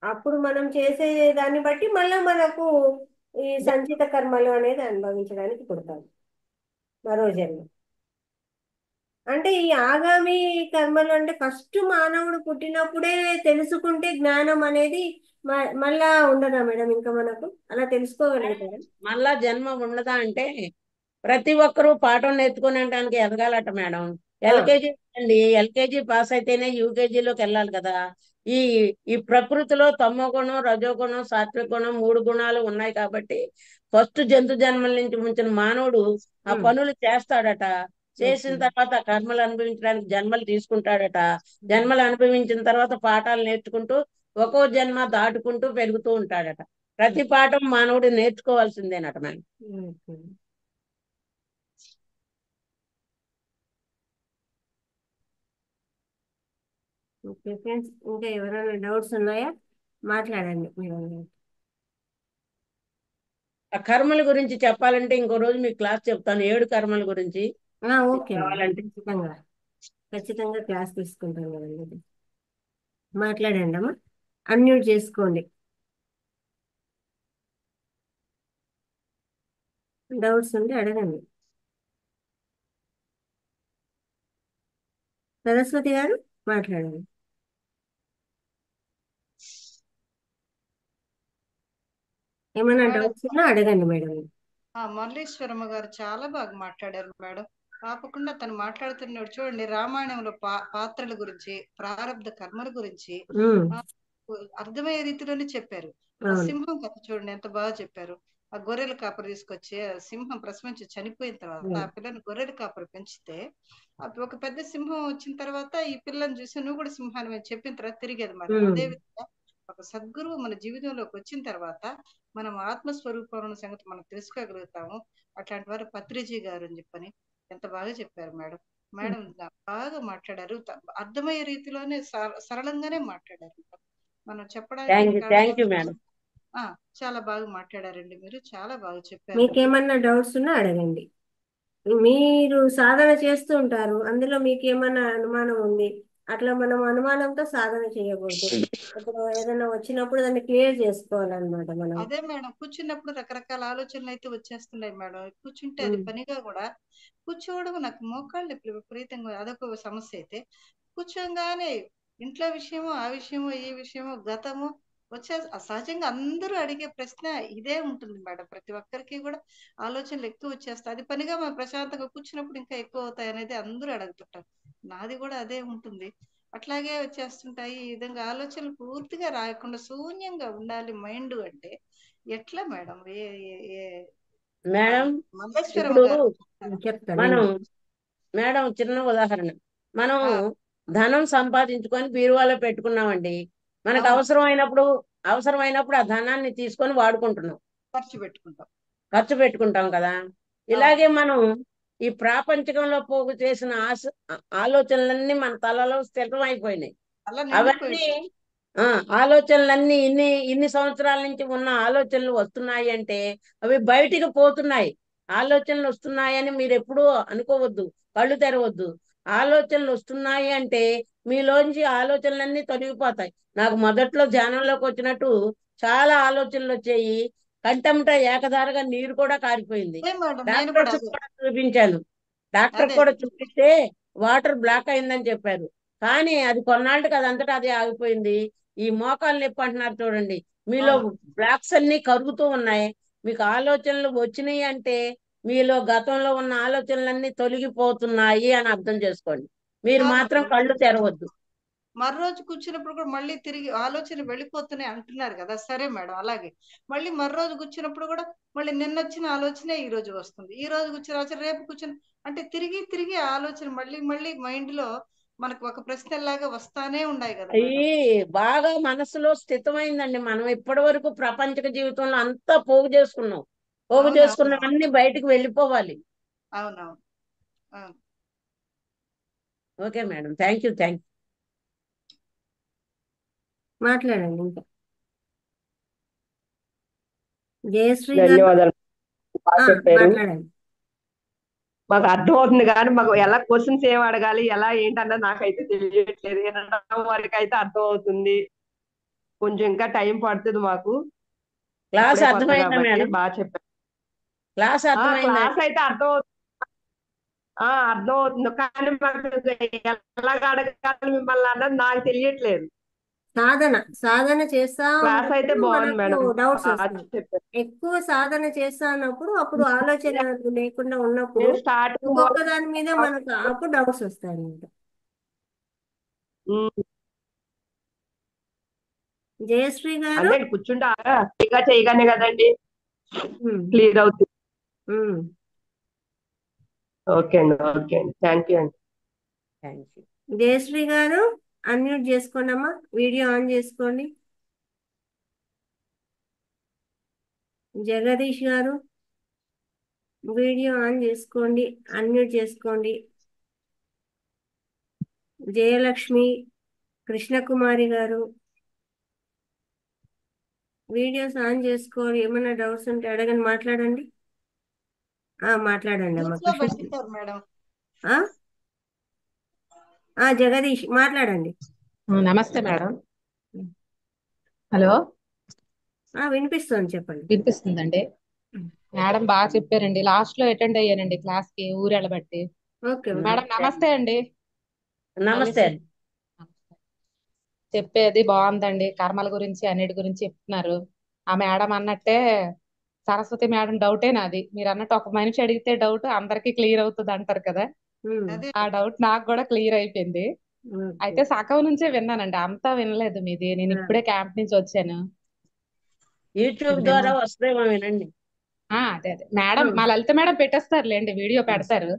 అప్పుడు మనం చేసే దాన్ని బట్టి మళ్ళీ మనకు ఈ సంచిత కర్మలు అనేది అనుభవించడానికి పుడతాం మరో జన్మ. అంటే ఈ ఆగామి కర్మలు అంటే ఫస్ట్ మానవుడు పుట్టినప్పుడే తెలుసుకుంటే జ్ఞానం అనేది మళ్ళా ఉండదా మేడం? ఇంకా మనకు అలా తెలుసుకోగలుగుతారా? మళ్ళా జన్మ ఉండదా అంటే ప్రతి ఒక్కరూ పాఠం నేర్చుకునేటానికి ఎదగాలట మేడం. ఆ, ఎల్కేజీ అండి, ఎల్కేజీ పాస్ అయితేనే యూకేజీలోకి వెళ్ళాలి కదా. ఈ ఈ ప్రకృతిలో తమో గుణం, రజోగుణం, సాత్విక గుణం 3 గుణాలు ఉన్నాయి కాబట్టి ఫస్ట్ జంతు జన్మల నుంచి ముంచిన మానవుడు ఆ ఉమ్, పనులు చేస్తాడట. చేసిన ఓకే. తర్వాత ఆ కర్మలు అనుభవించడానికి జన్మలు తీసుకుంటాడట. జన్మలు అనుభవించిన తర్వాత పాఠాలు నేర్చుకుంటూ ఒక్కో జన్మ దాటుకుంటూ పెరుగుతూ ఉంటాడట. ప్రతి పాఠం మానవుడు నేర్చుకోవాల్సిందేనట మేడం. ఓకే. ఓకే ఫ్రెండ్స్, ఇంకా ఎవరైనా డౌట్స్ ఉన్నాయా? మాట్లాడండి మీరు. ఆ కర్మల గురించి చెప్పాలంటే ఇంకో రోజు మీకు క్లాస్ చెప్తాను, 7 కర్మల గురించి. మీకు ఓకే మేడం, కావాలంటే ఖచ్చితంగా ఖచ్చితంగా క్లాస్ తీసుకుంటాం కదండి. మాట్లాడండి అమ్మా, అన్మ్యూట్ చేసుకోండి. డౌట్స్ ఉంటే అడగండి. సరస్వతి గారు మాట్లాడండి. ఏమైనా మేడం, డౌట్స్ ఉన్నా అడగండి మేడం. మురళీశ్వరమ్మ గారు చాలా బాగా మాట్లాడారు మేడం. తప్పకుండా తను మాట్లాడుతున్నాడు చూడండి. రామాయణంలో పాత్రల గురించి, ప్రారంధ కర్మల గురించి ఉమ్, ఆ, అర్థమయ్యే రీతిలోనే చెప్పారు. ఆ అవును. సింహం కథ చూడండి ఎంత బాగా చెప్పారు. ఆ గొర్రెల కాపరి తీసుకొచ్చి ఆ సింహం ప్రసవించి చనిపోయిన తర్వాత ఆ ఉమ్, పిల్లని గొర్రెల కాపరి పెంచితే ఒక పెద్ద సింహం వచ్చిన తర్వాత ఈ పిల్లని చూసి నువ్వు కూడా సింహాన్ని అని చెప్పిన తర్వాత తిరిగేది. మరి ఉమ్, అదే విధంగా ఒక సద్గురువు మన జీవితంలోకి వచ్చిన తర్వాత మనం ఆత్మస్వరూపం సంగతి మనం తెలుసుకోగలుగుతాము. అట్లాంటి వారు పత్రిజీ గారు అని చెప్పని ఎంత బాగా చెప్పారు మేడం. మేడం బాగా మాట్లాడారు. అర్థమయ్యే రీతిలోనే సరళంగానే మాట్లాడారు. మనం చెప్పడానికి ఇంకా థ్యాంక్ యూ మేడం. ఆ, చాలా బాగా మాట్లాడారండి. మీరు చాలా బాగా చెప్పారు. మీకేమన్నా డౌట్స్ ఉన్నా అడగండి. మీరు సాధన చేస్తూ ఉంటారు, అందులో మీకు ఏమన్నా అనుమానం ఉంది, అట్లా మనం అనుమానంతో సాధన చేయకూడదు. ఇప్పుడు ఏదైనా వచ్చినప్పుడు దాన్ని క్లియర్ చేసుకోవాలన్నమాట మనం. అదే మేడం, కూర్చున్నప్పుడు రకరకాల ఆలోచనలు అయితే వచ్చేస్తున్నాయి మేడం. కూర్చుంటే అది పనిగా కూడా కూర్చోవడం, నాకు మోకాళ్ళు నొప్పులు విపరీతంగా, అదొక సమస్య అయితే కూర్చోగానే ఇంట్లో విషయమో, ఆ విషయమో, ఈ విషయమో, గతము వచ్చే సహజంగా అందరూ అడిగే ప్రశ్న ఇదే ఉంటుంది మేడం. ప్రతి ఒక్కరికి కూడా ఆలోచనలు ఎక్కువ వచ్చేస్తాయి. అది పనిగా మనం ప్రశాంతంగా కూర్చున్నప్పుడు ఇంకా ఎక్కువ అవుతాయి అనేది అందరూ అడుగుతుంటారు. నాది కూడా అదే ఉంటుంది. అట్లాగే వచ్చేస్తుంటాయి. ఈ విధంగా ఆలోచనలు పూర్తిగా రాకుండా శూన్యంగా ఉండాలి మైండ్ అంటే ఎట్లా మేడం? మేడం మంగేశ్వరమ్మ ఇప్పుడు గారు మనం చెప్తాను. మేడం చిన్న ఉదాహరణ, మనం ఆ, ధనం సంపాదించుకొని బీరువాలో పెట్టుకున్నామండి. మనకు అవును, అవసరమైనప్పుడు ఆ ధనాన్ని తీసుకొని వాడుకుంటున్నాం, ఖర్చు పెట్టుకుంటాం. ఖర్చు పెట్టుకుంటాం కదా. అవును, ఇలాగే మనం ఈ ప్రాపంచికంలో పోగు చేసిన ఆలోచనలన్నీ మన తలలో స్థిరమైపోయినాయి. అలా అవన్నీ నిండిపోయింది. ఆ ఆలోచనలన్నీ ఇన్ని సంవత్సరాల నుంచి ఉన్న ఆలోచనలు వస్తున్నాయి అంటే అవి బయటికి పోతున్నాయి. ఆలోచనలు వస్తున్నాయని మీరు ఎప్పుడూ అనుకోవద్దు, కళ్ళు తెరవద్దు. ఆలోచనలు వస్తున్నాయి అంటే మీలోంచి ఆలోచనలన్నీ తొలగిపోతాయి. నాకు మొదట్లో ధ్యానంలోకి వచ్చినట్టు చాలా ఆలోచనలు వచ్చాయి. కంటంట ఏకధారగా నీరు కూడా కారిపోయింది. అదే మేడం, నేను కూడా డాక్టర్స్ అదే కూడా చూపించాను. డాక్టర్ అదే కూడా చూపిస్తే వాటర్ బ్లాక్ అయిందని చెప్పారు. కానీ అది కొన్నాళ్ళకి అదంతటా అదే ఆగిపోయింది. ఈ మోకాలు నొప్పి అంటున్నారు చూడండి, మీలో అవును. బ్లాక్స్ అన్ని కరుగుతూ ఉన్నాయి. మీకు ఆలోచనలు వచ్చినాయి అంటే మీలో గతంలో ఉన్న ఆలోచనలన్నీ తొలగిపోతున్నాయి అని అర్థం చేసుకోండి. మీరు కాదు మాత్రం మేడం, కళ్ళు తెరవద్దు. మరో రోజు కూర్చున్నప్పుడు కూడా మళ్ళీ తిరిగి ఆలోచన వెళ్ళిపోతున్నాయి అంటున్నారు కదా. సరే మేడం, అలాగే మళ్ళీ మరో రోజు కూర్చున్నప్పుడు కూడా మళ్ళీ నిన్న వచ్చిన ఆలోచనే ఈ రోజు వస్తుంది. ఈ రోజు కూర్చున్న ఆలోచన రేపు కూర్చుని, అంటే తిరిగి తిరిగి ఆ ఆలోచన మళ్ళీ మళ్ళీ మైండ్ లో మనకు ఒక ప్రశ్నలాగా వస్తానే ఉన్నాయి కదా అవి మేడం. బాగా మనసులో స్థితమైందండి. మనం ఇప్పటి వరకు ప్రపంచక జీవితంలో అంతా పోగు చేసుకున్నాం. పోగు అవునవునవును, చేసుకున్నవన్నీ బయటికి వెళ్ళిపోవాలి. అవునవును, అవును. Okay madam, thank you. మాట్లాడండి ఇంకా. జయశ్రీ గారు ధన్యవాదాలు. బాగా చెప్పారు. మాట్లాడండి. మాకు అర్థం అవుతుంది కానీ మాకు ఎలా క్వశ్చన్స్ ఏం అడగాలి, ఎలా ఏంటన్నది నాకైతే తెలియట్లేదు. వినడం వరకు అయితే అర్థం అవుతుంది. కొంచెం ఇంకా టైం పడుతుంది మాకు. క్లాస్ ఇప్పుడే కొత్త అర్థమైందా కాబట్టి మేడం? బాగా చెప్పారు. క్లాస్ అర్థమైందా? క్లాస్ అయితే అర్థం అవుతుంది. అర్థం అవుతుంది కానీ మాకు ఎలాగ అడగాలి మిమ్మల్ని అన్నది నాకు తెలియట్లేదు. సాధన సాధన చేస్తా క్లాస్ అయితే ఉన్నప్పుడు బాగుంది మనకు మేడం, డౌట్స్ బాగా వస్తాయి. చెప్పారు. ఎక్కువ సాధన చేస్తా అన్నప్పుడు అప్పుడు ఆలోచన లేకుండా ఉన్నప్పుడు నేను స్టార్టింగ్ ఒక్కొక్క దాని మీద మనకు అప్పుడు డౌట్స్ వస్తాయి అన్నమాట. జయశ్రీ గారు. అంటే కూర్చుంటే ఫ్రీగా చేయగానే కదండి ఉమ్, క్లియర్ అవుతుంది. ఉమ్. ఓకే అండి, థ్యాంక్ యూ అండి. Thank you. జయశ్రీ గారు అన్మ్యూట్ చేసుకోండమ్మా, వీడియో ఆన్ చేసుకోండి. జగదీష్ గారు వీడియో ఆన్ చేసుకోండి, అన్మ్యూట్ చేసుకోండి. జయలక్ష్మి, కృష్ణకుమారి గారు వీడియోస్ ఆన్ చేసుకోవాలి. ఏమైనా డౌట్స్ ఉంటే అడగండి, మాట్లాడండి. మాట్లాడండి అమ్మా. గ్రూప్ లో పెట్టింటారు మేడం. జగదీష్ మాట్లాడండి. నమస్తే మేడం. హలో, వినిపిస్తుంది, చెప్పండి. వినిపిస్తుందండి. మేడం బాగా చెప్పారండి. లాస్ట్ లో అటెండ్ అయ్యానండి క్లాస్ కి, ఊరెళ్ళబట్టి. ఓకే. మేడం నమస్తే అండి. నమస్తే అండి. చెప్పేది బాగుందండి. కర్మల గురించి అన్నిటి గురించి చెప్తున్నారు. ఆ మేడం అన్నట్టే సరస్వతి మేడం డౌటే నాది. మీరు అన్నట్టు ఒక మనిషి అడిగితే డౌట్ అందరికీ క్లియర్ అవుతుంది అంటారు కదా. అదే ఆ డౌట్ నాకు కూడా క్లియర్ అయిపోయింది. అయితే సగం నుంచే విన్నానండి, అంతా వినలేదు మీది. నేను ఇప్పుడే క్యాంప్ నుంచి వచ్చాను. యూట్యూబ్ ద్వారా వస్తాయేమో వినండి. అదే మేడం, మా లలిత మేడం పెట్టేస్తారులేండి, వీడియో పెడతారు,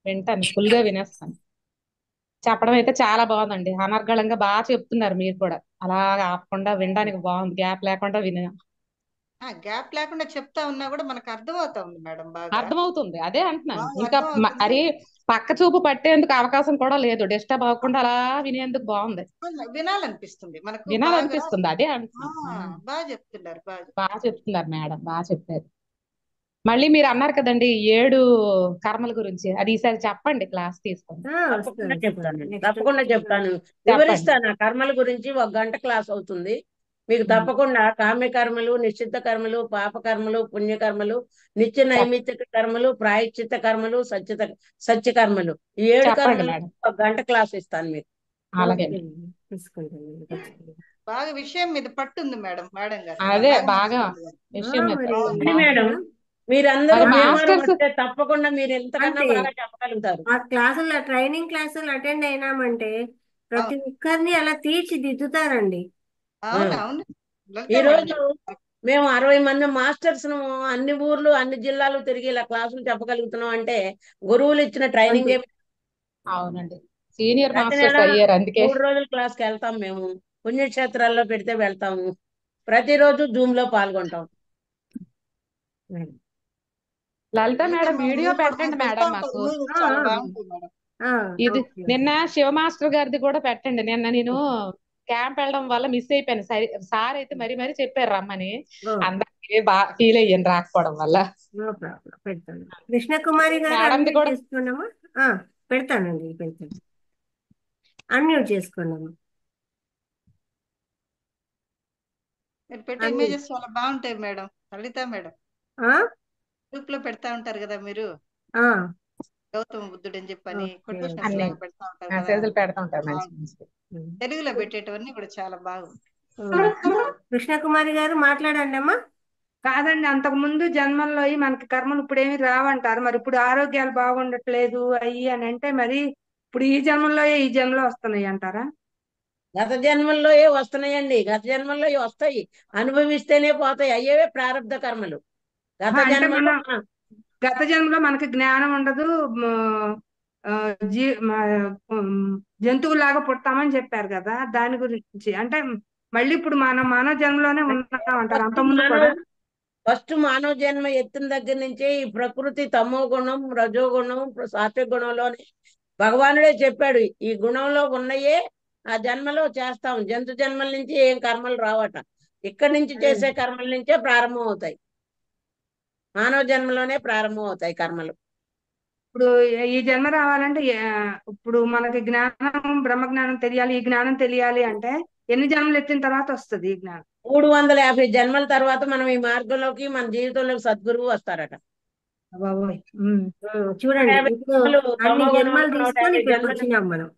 వింటాను, ఫుల్ గా వినేస్తాను. చెప్పడం అయితే చాలా బాగుందండి. అనర్గళంగా బాగా చెప్తున్నారు మీరు కూడా. అలా ఆపకుండా వినడానికి బాగుంది, గ్యాప్ లేకుండా వినా. గ్యాప్ లేకుండా చెప్తా ఉన్నా కూడా మనకు అర్థం అవుతా ఉంది మేడం, బాగా అర్థమవుతుంది, అదే అంటున్నాను. బాగా ఇంకా అర్థం అవుతుంది. అది పక్క చూపు పట్టేందుకు అవకాశం కూడా లేదు, డిస్టర్బ్ అవ్వకుండా అలా వినేందుకు బాగుంది, వినాలనిపిస్తుంది మనకు బాగా. వినాలనిపిస్తుంది, అదే అంటున్నాను. బాగా చెప్తున్నారు, బాగా చెప్తున్నారు మేడం, బాగా చెప్పారు. మళ్ళీ మీరు అన్నారు కదండి 7 కర్మల గురించి, అది ఈసారి చెప్పండి క్లాస్ తీసుకొని. తప్పకుండా చెప్తానండి, నెక్స్ట్ తప్పకుండా చెప్తాను, చెప్పండి. వివరిస్తాను. ఆ కర్మల గురించి 1 గంట క్లాస్ అవుతుంది మీకు. తప్పకుండా కామ్య కర్మలు, నిశ్చిత కర్మలు, పాప కర్మలు, పుణ్యకర్మలు, నిత్య నైమిత్తిక కర్మలు, ప్రాయశ్చిత్త కర్మలు, సత్య కర్మలు, ఈ 7 చెప్పండి కర్మలు మేడం. 1 గంట క్లాస్ ఇస్తాను మీకు. అలాగే తీసుకుంటాను ఖచ్చితంగా. బాగా విషయం మీద పట్టుంది మేడం, మేడం గారు. అదే బాగా బాగా చెప్తున్నారు. విషయం మీద మరి అవునండి మేడం, మీరందరూ మరి భీమవరం మాస్టర్స్ వస్తే తప్పకుండా మీరు ఎంతకన్నా అంతే బాగా చెప్పగలుగుతారు. ఆ క్లాసుల్లో ట్రైనింగ్ క్లాసులు అటెండ్ అయినామంటే ప్రతి ఒక్కరిని అలా తీర్చిదిద్దుతారండి. అవును అవును ఈ లలిత మేడం రోజు మేము 60 మంది మాస్టర్స్ ను అన్ని ఊర్లు, అన్ని జిల్లాలు తిరిగి ఇలా క్లాసులు చెప్పగలుగుతున్నాం అంటే గురువులు ఇచ్చిన ట్రైనింగ్. అంతే. అవునండి, సీనియర్ ప్రతి నెల మాస్టర్స్ అయ్యారు అందుకే. 3 రోజుల క్లాస్కి వెళ్తాం మేము. పుణ్యక్షేత్రాల్లో పెడితే వెళ్తాము, ప్రతిరోజు జూమ్ లో పాల్గొంటాం. లలిత మేడం వీడియో మీరు పెట్టండి వెళ్తా మేడం ఉంటారు, మాకు. మీరు చాలా బాగుంటుంది మేడం. ఇది ఓకే. నిన్న శివ మాస్టర్ గారిది కూడా పెట్టండి. నిన్న నేను క్యాంప్ వెళ్ళడం వల్ల మిస్ అయిపోయాను. సార్ అయితే మరీ మరీ చెప్పారు రమ్మని, అందరికి బాగా ఫీల్ అయ్యాను రాకపోవడం వల్ల. నో ప్రాబ్లం, పెడతాను. కృష్ణకుమారి గారు మేడంది అన్మ్యూట్ కూడా చేసుకున్నామా? పెడతానండి, పెడతాను. అన్మ్యూట్ చేసుకున్నాము. మీరు పెట్టే ఇమేజెస్ చాలా బాగుంటాయి మేడం, లలిత మేడం. గ్రూప్ లో పెడతా ఉంటారు కదా మీరు, గౌతమ బుద్ధుడు అని చెప్పని కొటేషన్స్ అన్ని లాగా పెడతా ఉంటారు కదా, మెసేజ్లు పెడతా ఉంటారు మంచి మంచి. తెలుగులో పెట్టేటవన్నీ కూడా చాలా బాగుంది. కృష్ణకుమారి గారు మాట్లాడండి అమ్మా. కాదండి, అంతకు ముందు జన్మల్లో మనకి కర్మలు ఇప్పుడేమి రావంటారు. మరి ఇప్పుడు ఆరోగ్యాలు బాగుండట్లేదు అయ్యి అని అంటే, మరి ఇప్పుడు ఈ జన్మలో వస్తున్నాయి అంటారా? గత జన్మల్లో వస్తున్నాయండి, గత జన్మల్లో వస్తాయి, అనుభవిస్తేనే పోతాయి. అయ్యేవే ప్రారంధ కర్మలు. గత అంటే జన్మలో గత జన్మలో మనకి జ్ఞానం ఉండదు, జంతువులాగా పుడతామని చెప్పారు కదా, దాని గురించి అంటే మళ్ళీ ఇప్పుడు మనం మానవ జన్మలోనే ఉన్నాం అంటారు. అంత ముందు కూడా ఫస్ట్ మానవ జన్మ ఎత్తిన దగ్గర నుంచే ఈ ప్రకృతి తమో గుణం, రజో గుణం, సాత్విక గుణంలోనే భగవానుడే చెప్పాడు, ఈ గుణంలో ఉన్నయే ఆ జన్మలో చేస్తాం. జంతు జన్మల నుంచి ఏం కర్మలు రావట, ఇక్కడి నుంచి చేసే కర్మల నుంచే ప్రారంభం అవుతాయి. మానవ జన్మలోనే ప్రారంభం అవుతాయి కర్మలు. ఇప్పుడు ఈ జన్మ రావాలంటే ఇప్పుడు మనకి జ్ఞానం, బ్రహ్మ జ్ఞానం తెలియాలి, ఈ జ్ఞానం తెలియాలి అంటే ఎన్ని జన్మలు ఎత్తిన తర్వాత వస్తుంది ఈ జ్ఞానం? 350 జన్మల తర్వాత మనం ఈ మార్గంలోకి, మన జీవితంలోకి సద్గురువు వస్తారట. చూడండి, ఇప్పుడు అన్ని జన్మలు తీసుకొని 150 ఇక్కడికి జన్మలు, వచ్చినాం మనం.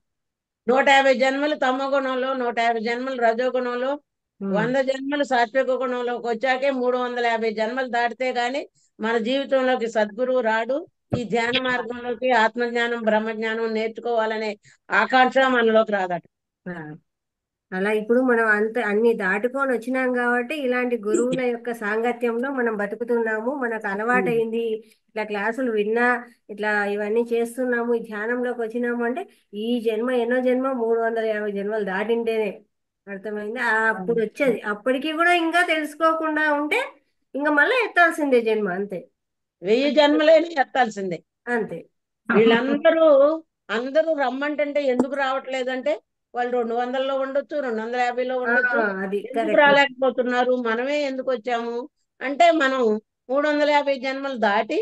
150 జన్మలు తమో గుణంలో, 150 జన్మలు రజో గుణంలో, 100 జన్మలు సాత్విక గుణంలోకి వచ్చాకే 350 జన్మలు దాటితే గాని మన జీవితంలోకి సద్గురువు రాడు. ఈ ధ్యాన మార్గంలోకి ఆత్మజ్ఞానం, బ్రహ్మజ్ఞానం నేర్చుకోవాలనే ఆకాంక్ష మనలోకి రాదట. అలా ఇప్పుడు మనం అన్ని దాటుకొని వచ్చినాం కాబట్టి ఇలాంటి గురువుల యొక్క సాంగత్యంలో మనం బతుకుతున్నాము. మనకు అలవాటైంది, ఇట్లా క్లాసులు విన్నా, ఇట్లా ఇవన్నీ చేస్తున్నాము, ఈ ధ్యానంలోకి వచ్చినాము అంటే ఈ జన్మ ఎన్నో జన్మ 350 జన్మలు దాటింటేనే అర్థమైంది. అప్పుడు వచ్చేది, అప్పటికి కూడా ఇంకా తెలుసుకోకుండా ఉంటే ఇంకా మళ్ళీ ఎత్తాల్సిందే జన్మ, అంతే. 1000 జన్మలైనా ఎత్తాల్సిందే. అంతే. అందరూ రమ్మంటే ఎందుకు రావట్లేదంటే వాళ్ళు 200లో ఉండొచ్చు, 250లో ఉండొచ్చు. అది ఎందుకు కరెక్ట్. రాలేకపోతున్నారు, మనమే ఎందుకు వచ్చాము అంటే మనం 350 జన్మలు దాటి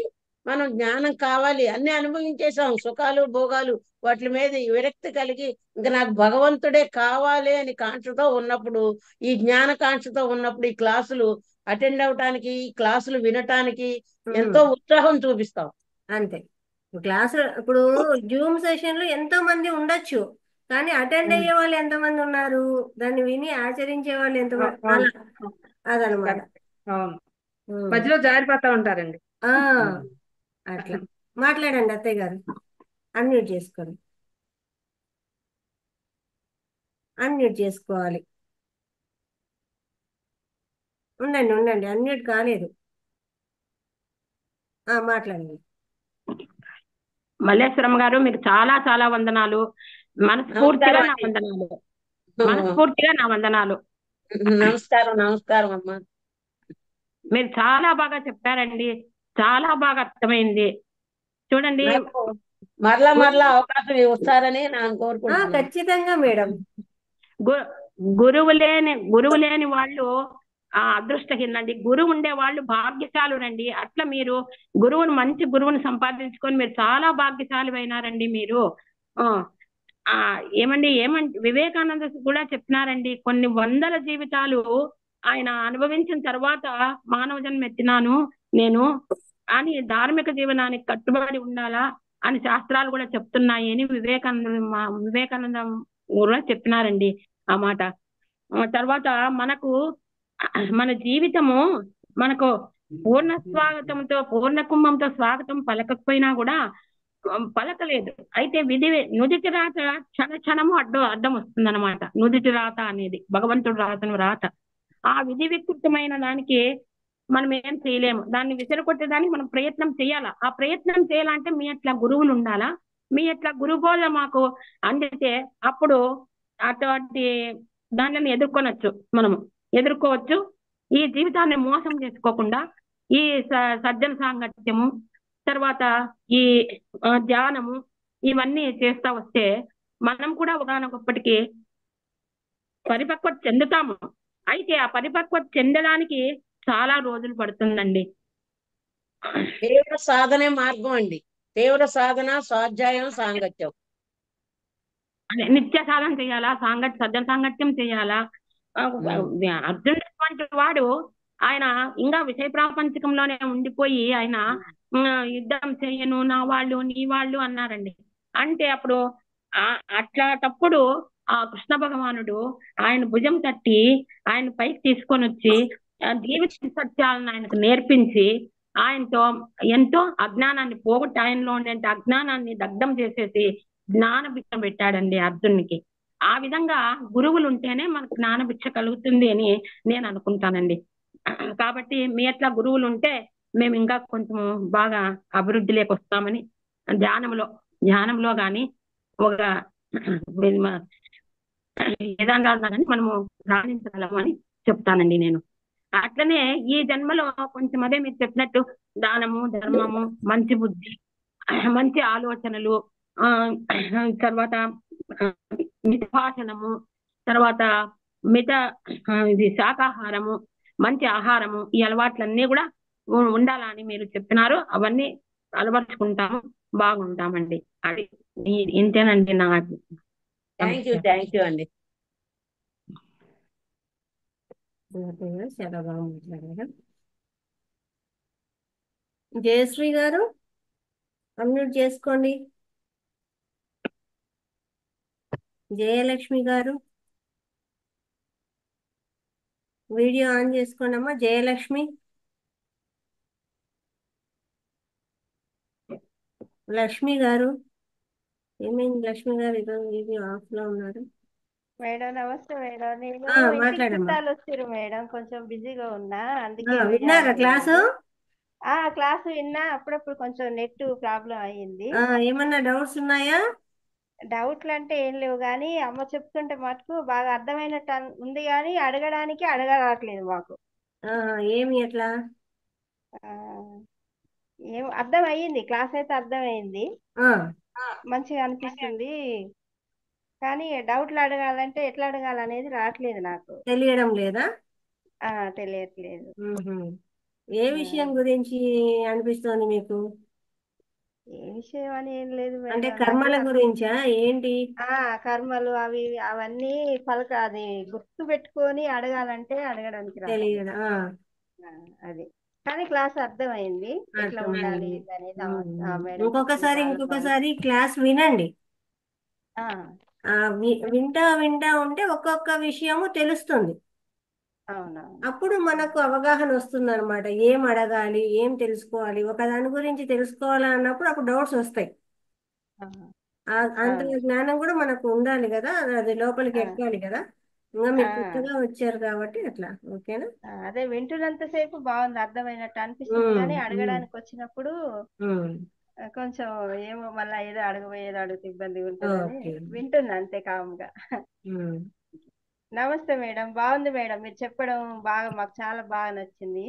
మనం జ్ఞానం కావాలి, అన్ని అనుభవించేసాం, సుఖాలు భోగాలు, వాటి మీద విరక్తి కలిగి ఇంకా నాకు భగవంతుడే కావాలి అని కాంక్షతో ఉన్నప్పుడు, ఈ జ్ఞాన కాంక్షతో ఉన్నప్పుడు ఈ క్లాసులు అటెండ్ అవటానికి, ఈ క్లాసులు వినటానికి ఎంతో ఉత్సాహం చూపిస్తాం. అంతే. క్లాసు ఇప్పుడు జూమ్ సెషన్లు ఎంతో మంది ఉండొచ్చు, కానీ అటెండ్ అయ్యే వాళ్ళు ఎంతమంది ఉన్నారు, దాన్ని విని ఆచరించే వాళ్ళు ఎంతమంది, అలా అదనమాట. మధ్యలో జారిపోతా ఉంటారండి. అట్లా మాట్లాడండి అత్తయ్య గారు, అన్మ్యూట్ చేసుకోండి, అన్మ్యూట్ చేసుకోవాలి. ఉండండి, అన్మ్యూట్ కాలేదు. మాట్లాడండి. మల్లేశ్వరం గారు, మీకు చాలా చాలా వందనాలు, మనస్ఫూర్తిగా నా వందనాలు, మనస్ఫూర్తిగా నా వందనాలు. నమస్కారం అమ్మా. మీరు చాలా బాగా చెప్పారండి. చాలా బాగా అర్థమైంది. చూడండి, నాకు మరలా మరలా అవకాశం ఇస్తారని నేను కోరుకుంటున్నాను. ఖచ్చితంగా మేడం. గు- గురువు లేని వాళ్ళు అదృష్టహీనండి. గురువు ఉండే వాళ్ళు భాగ్యశాలురండి. అట్లా మీరు మంచి గురువుని సంపాదించుకొని మీరు చాలా భాగ్యశాలి అయినారండి మీరు. ఆ ఆ ఏమండి వివేకానంద కూడా చెప్పినారండి, కొన్ని వందల జీవితాలు ఆయన అనుభవించిన తర్వాత మానవ జన్మ ఎత్తినాను నేను అని, ధార్మిక జీవనానికి కట్టుబడి ఉండాలా అని శాస్త్రాలు కూడా చెప్తున్నాయి అని వివేకానంద కూడా చెప్పినారండి ఆ మాట. తర్వాత మనకు మన జీవితము మనకు పూర్ణ కుంభంతో స్వాగతం పలకకపోయినా కూడా పలకలేదు. అయితే నుదిటి రాత క్షణము అడ్డం వస్తుంది అనమాట. నుదిటి రాత అనేది భగవంతుడు రాతను రాత. ఆ విధి వికృతమైన దానికి మనం ఏం చేయలేము. దాన్ని విసిరగొట్టడానికి మనం ప్రయత్నం చేయాలా. ఆ ప్రయత్నం చేయాలంటే మీ అట్లా గురువులు ఉండాలా. మీ అట్లా గురుబోధ మాకు అందితే అప్పుడు అటువంటి దానిని ఎదుర్కోవచ్చు. ఈ జీవితాన్ని మోసం చేసుకోకుండా ఈ సజ్జన సాంగత్యము, తర్వాత ఈ ధ్యానము ఇవన్నీ చేస్తా వస్తే మనం కూడా ఒకనొకప్పటికి పరిపక్వత చెందుతాము. అయితే ఆ పరిపక్వత చెందడానికి చాలా రోజులు పడుతుందండి. తీవ్ర సాధనే మార్గం అండి. తీవ్ర సాధన, స్వాధ్యాయం, సాంగత్యం. అదే నిత్య సాధన చేయాలా, సజ్జన సాంగత్యం చేయాలా. అర్జునుడు వంటి వాడు ఆయన ఇంకా విషయ ప్రాపంచకంలోనే ఉండిపోయి ఆయన యుద్ధం చేయను, నా వాళ్ళు నీ వాళ్ళు అన్నారండి. అంటే అప్పుడు అట్లాటప్పుడు ఆ కృష్ణ భగవానుడు ఆయన భుజం తట్టి ఆయన పైకి తీసుకొని వచ్చి జీవిత సత్యాలను ఆయనకు నేర్పించి ఆయనతో ఎంతో అజ్ఞానాన్ని పోగొట్టి ఆయనలో ఉండే అజ్ఞానాన్ని దగ్ధం చేసేసి జ్ఞాన భిక్ష పెట్టాడండి అర్జునునికి. ఆ విధంగా గురువులు ఉంటేనే మనకు జ్ఞాన భిక్ష కలుగుతుంది అని నేను అనుకుంటానండి. కాబట్టి మీ అట్లా గురువులు ఉంటే మేము ఇంకా కొంచెం బాగా అభివృద్ధిలోకి వస్తామని, ధ్యానంలో కానీ ఒక ఏదన్నా కానీ మనము రాణించగలము అని చెప్తానండి నేను. అట్లనే ఈ జన్మలో కొంచెం అదే మీరు చెప్పినట్టు దానము, ధర్మము, మంచి బుద్ధి, మంచి ఆలోచనలు, తర్వాత మితభాషణము, తర్వాత ఇది శాకాహారము, మంచి ఆహారము, ఈ అలవాట్లన్నీ కూడా ఉండాలని మీరు చెప్పినారు. అవన్నీ అలవర్చుకుంటాము, బాగుంటామండి. అది ఇంతేనండి నా. థ్యాంక్ యూ అండి. చాలా బాగా మాట్లాడారు. జయశ్రీ గారు అన్మ్యూట్ చేసుకోండి. జయలక్ష్మి గారు వీడియో ఆన్ చేసుకోండి అమ్మా. జయలక్ష్మి, లక్ష్మి గారు ఏమైంది? లక్ష్మి గారు ఈరోజు వీడియో ఆఫ్ లో ఉన్నారు. మేడం నమస్తే మేడం. నేను ఇంటికి మాట్లాడమ్మా. చుట్టాలు వచ్చారు మేడం, కొంచెం బిజీగా ఉన్నా, అందుకే విన్నారా క్లాసు? క్లాసు విన్నా. అప్పుడప్పుడు కొంచెం నెట్ ప్రాబ్లం అయ్యింది. ఏమన్నా డౌట్స్ ఉన్నాయా? డౌట్లు అంటే ఏం లేవు, కానీ అమ్మ చెప్తుంటే మటుకు బాగా అర్థమైనట్టు ఉంది, కానీ అడగరావట్లేదు మాకు. ఏమి ఎట్లా? ఏం అర్థం అయ్యింది, క్లాస్ అయితే అర్థమైంది, మంచిగా అనిపిస్తుంది, కానీ డౌట్లు అడగాలంటే ఎట్లా అడగాలనేది రావట్లేదు, నాకు తెలియడం లేదా? తెలియట్లేదు. ఏ విషయం గురించి అనిపిస్తోంది మీకు? ఏ విషయం అని ఏం లేదు అంటే మేడం, కర్మల గురించా ఏంటి? కర్మలు అవి అవన్నీ అది గుర్తు పెట్టుకొని అడగాలంటే అడగడానికి రావట్లేదు. అది కానీ క్లాస్ అర్థమైంది, ఎట్లా ఉండాలి అనేది. ఇంకొకసారి క్లాస్ వినండి. వింటా ఉంటే ఒక్కొక్క విషయము తెలుస్తుంది. అప్పుడు మనకు అవగాహన వస్తుంది అనమాట. ఏం అడగాలి, ఏం తెలుసుకోవాలి, ఒక దాని గురించి తెలుసుకోవాలన్నప్పుడు అప్పుడు డౌట్స్ వస్తాయి. అంత జ్ఞానం కూడా మనకు ఉండాలి కదా, అది లోపలికి ఎక్కాలి కదా. ఇంకా మీరు కొత్తగా వచ్చారు కాబట్టి అట్లా. ఓకేనా? అదే వింటున్నంతసేపు బాగుంది, అర్థమైనట్టు అనిపిస్తుంది, కానీ అడగడానికి వచ్చినప్పుడు కొంచెం ఏమో మళ్ళీ ఏదో అడుగుతూ ఇబ్బంది ఉంటుందని వింటున్నా అంతే కామ్గా. నమస్తే మేడం, బాగుంది మేడం, మీరు చెప్పడం మాకు చాలా బాగా నచ్చింది.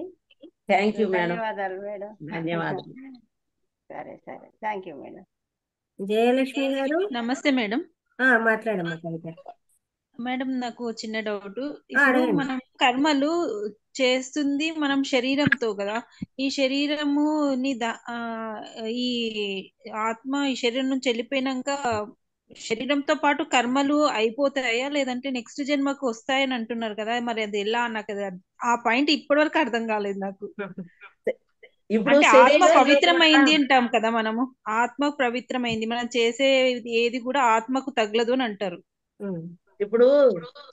Thank you madam. ధన్యవాదాలు మేడం. ధన్యవాదాలు. సరే సరే, థ్యాంక్ యూ మేడం. జయలక్ష్మి గారు నమస్తే మేడం. మాట్లాడమ్మా కవిత. మేడం నాకు చిన్న డౌట్. ఇప్పుడు అడగండి. మనం కర్మలు చేస్తుంది మనం శరీరంతో కదా, ఈ శరీరముని ఈ ఆత్మ ఈ శరీరం నుంచి వెళ్ళిపోయినాక శరీరంతో పాటు కర్మలు అయిపోతాయా, లేదంటే నెక్స్ట్ జన్మకు వస్తాయని అంటున్నారు కదా, మరి అది ఎలా నాకు ఆ పాయింట్ ఇప్పటి వరకు అర్థం కాలేదు నాకు. ఇప్పుడు అంటే ఆత్మ పవిత్రమైంది అంటాం కదా మనము, ఆత్మ పవిత్రమైంది, మనం చేసే ఏది కూడా ఆత్మకు తగలదు అని అంటారు. ఇప్పుడు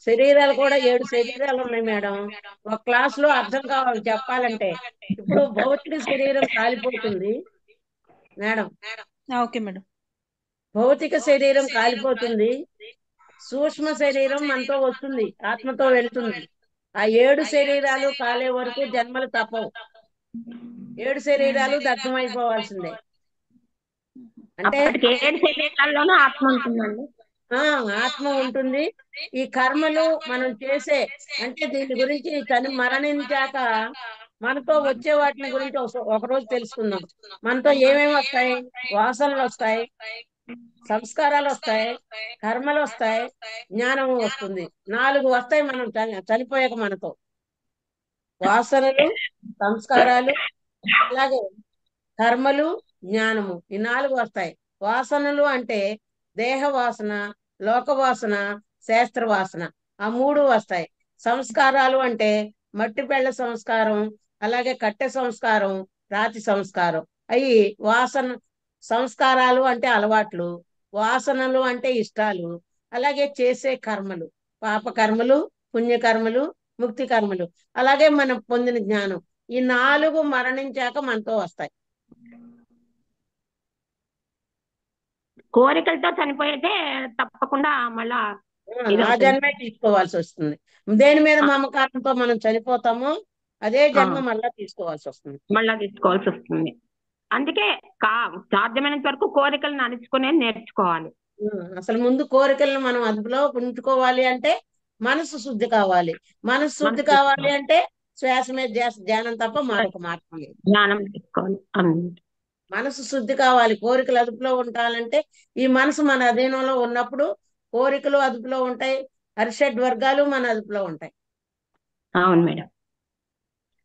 శరీరాలు కూడా 7 శరీరాలు ఉన్నాయి మేడం. ఒక క్లాస్ లో అర్థం కావాలి చెప్పాలంటే. ఇప్పుడు భౌతిక శరీరం కాలిపోతుంది మేడం. Okay madam. భౌతిక శరీరం కాలిపోతుంది, సూక్ష్మ శరీరం మనతో వస్తుంది, ఆత్మతో వెళ్తుంది. ఆ 7 శరీరాలు కాలే వరకు జన్మలు తప్పవు. 7 శరీరాలు దగ్ధమైపోవాల్సిందే. అంటే 7 శరీరాల్లోనూ ఆత్మ ఉంటుందండి. ఆత్మ ఉంటుంది. ఈ కర్మలు మనం చేసే అంటే దీని గురించి మరణించాక మనతో వచ్చే వాటిని గురించి ఒకరోజు తెలుసుకుందాం. మనతో ఏమేమి వస్తాయి? వాసనలు వస్తాయి, సంస్కారాలు వస్తాయి, కర్మలు వస్తాయి, జ్ఞానం వస్తుంది. 4 వస్తాయి మనం చనిపోయాక మనతో. వాసనలు, సంస్కారాలు, అలాగే కర్మలు, జ్ఞానము, ఈ 4 వస్తాయి. వాసనలు అంటే దేహ వాసన, లోకవాసన, శాస్త్రవాసన, ఆ 3 వస్తాయి. సంస్కారాలు అంటే మట్టి పెళ్ళ సంస్కారం, అలాగే కట్టె సంస్కారం, రాతి సంస్కారం. అవి వాసన. సంస్కారాలు అంటే అలవాట్లు, వాసనలు అంటే ఇష్టాలు, అలాగే చేసే కర్మలు, పాప కర్మలు, పుణ్యకర్మలు, ముక్తి కర్మలు, అలాగే మనం పొందిన జ్ఞానం. ఈ 4 మరణించాక మనతో వస్తాయి. కోరికలతో చనిపోయితే తప్పకుండా మళ్ళా ఆ జన్మే తీసుకోవాల్సి వస్తుంది. దేని మీద మమకారంతో మనం చనిపోతామో అదే జన్మ మళ్ళా తీసుకోవాల్సి వస్తుంది. అందుకే సాధ్యమైనంత వరకు కోరికలను అణుచుకునే నేర్చుకోవాలి. అసలు ముందు కోరికలను మనం అదుపులో ఉంచుకోవాలి అంటే మనసు శుద్ధి కావాలి. మనసు శుద్ధి కావాలి అంటే శ్వాస మీద ధ్యానం తప్ప మరొక మార్గం లేదు. జ్ఞానం తీసుకోవాలి. మనసు శుద్ధి కావాలి. కోరికలు అదుపులో ఉండాలంటే ఈ మనసు మన అధీనంలో ఉన్నప్పుడు కోరికలు అదుపులో ఉంటాయి, అరిషడ్ వర్గాలు మన అదుపులో ఉంటాయి. అవును మేడం.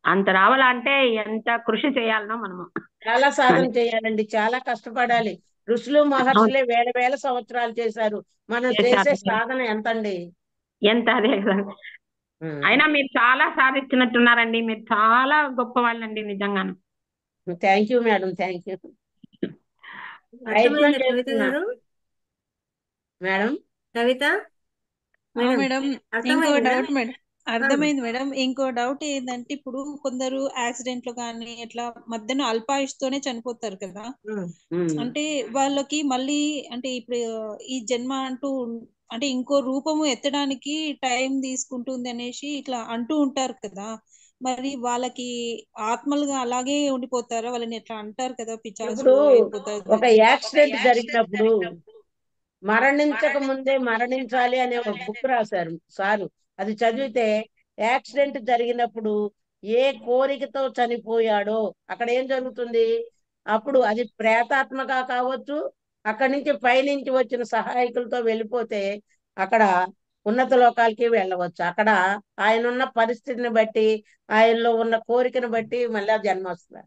అంత రావాలంటే ఎంత కృషి చేయాలనో మనము. చాలా సాధన చేయాలండి, చాలా కష్టపడాలి. ఋషులు మహర్షులే వేల సంవత్సరాలు చేశారు. మనం చేసే సాధన ఎంతండి? ఎంత అదే కదా. అయినా మీరు చాలా సాధించినట్టున్నారండి. మీరు చాలా గొప్ప వాళ్ళండి నిజంగాను. Thank you madam, thank you. Kavitha గారు, మేడం కవిత మేడం ఇంకో డౌట్ మేడం. అర్థమైంది మేడం. ఇంకో డౌట్ ఏంటంటే ఇప్పుడు కొందరు యాక్సిడెంట్ లో కానీ ఇట్లా మధ్యన అల్పాయుష్తోనే చనిపోతారు కదా, అంటే వాళ్ళకి మళ్ళీ అంటే ఇప్పుడు ఈ జన్మ అంటూ అంటే ఇంకో రూపము ఎత్తడానికి టైం తీసుకుంటుంది అనేసి ఇట్లా అంటూ ఉంటారు కదా, మరి వాళ్ళకి ఆత్మలుగా అలాగే ఉండిపోతారా? వాళ్ళని ఎట్లా అంటారు కదా, పిచాచులు అయిపోతారు. ఒక యాక్సిడెంట్ జరిగినప్పుడు మరణించక ముందే మరణించాలి అనే ఒక బుక్ రాశారు సారు. అది చదివితే యాక్సిడెంట్ జరిగినప్పుడు ఏ కోరికతో చనిపోయాడో అక్కడ ఏం జరుగుతుంది, అప్పుడు అది ప్రేతాత్మగా కావచ్చు, అక్కడి నుంచి పైనుంచి వచ్చిన సహాయకులతో వెళ్ళిపోతే అక్కడ ఉన్నత లోకాలకి వెళ్ళవచ్చు. అక్కడ ఆయన ఉన్న పరిస్థితిని బట్టి, ఆయనలో ఉన్న కోరికను బట్టి మళ్ళీ జన్మ వస్తుంది.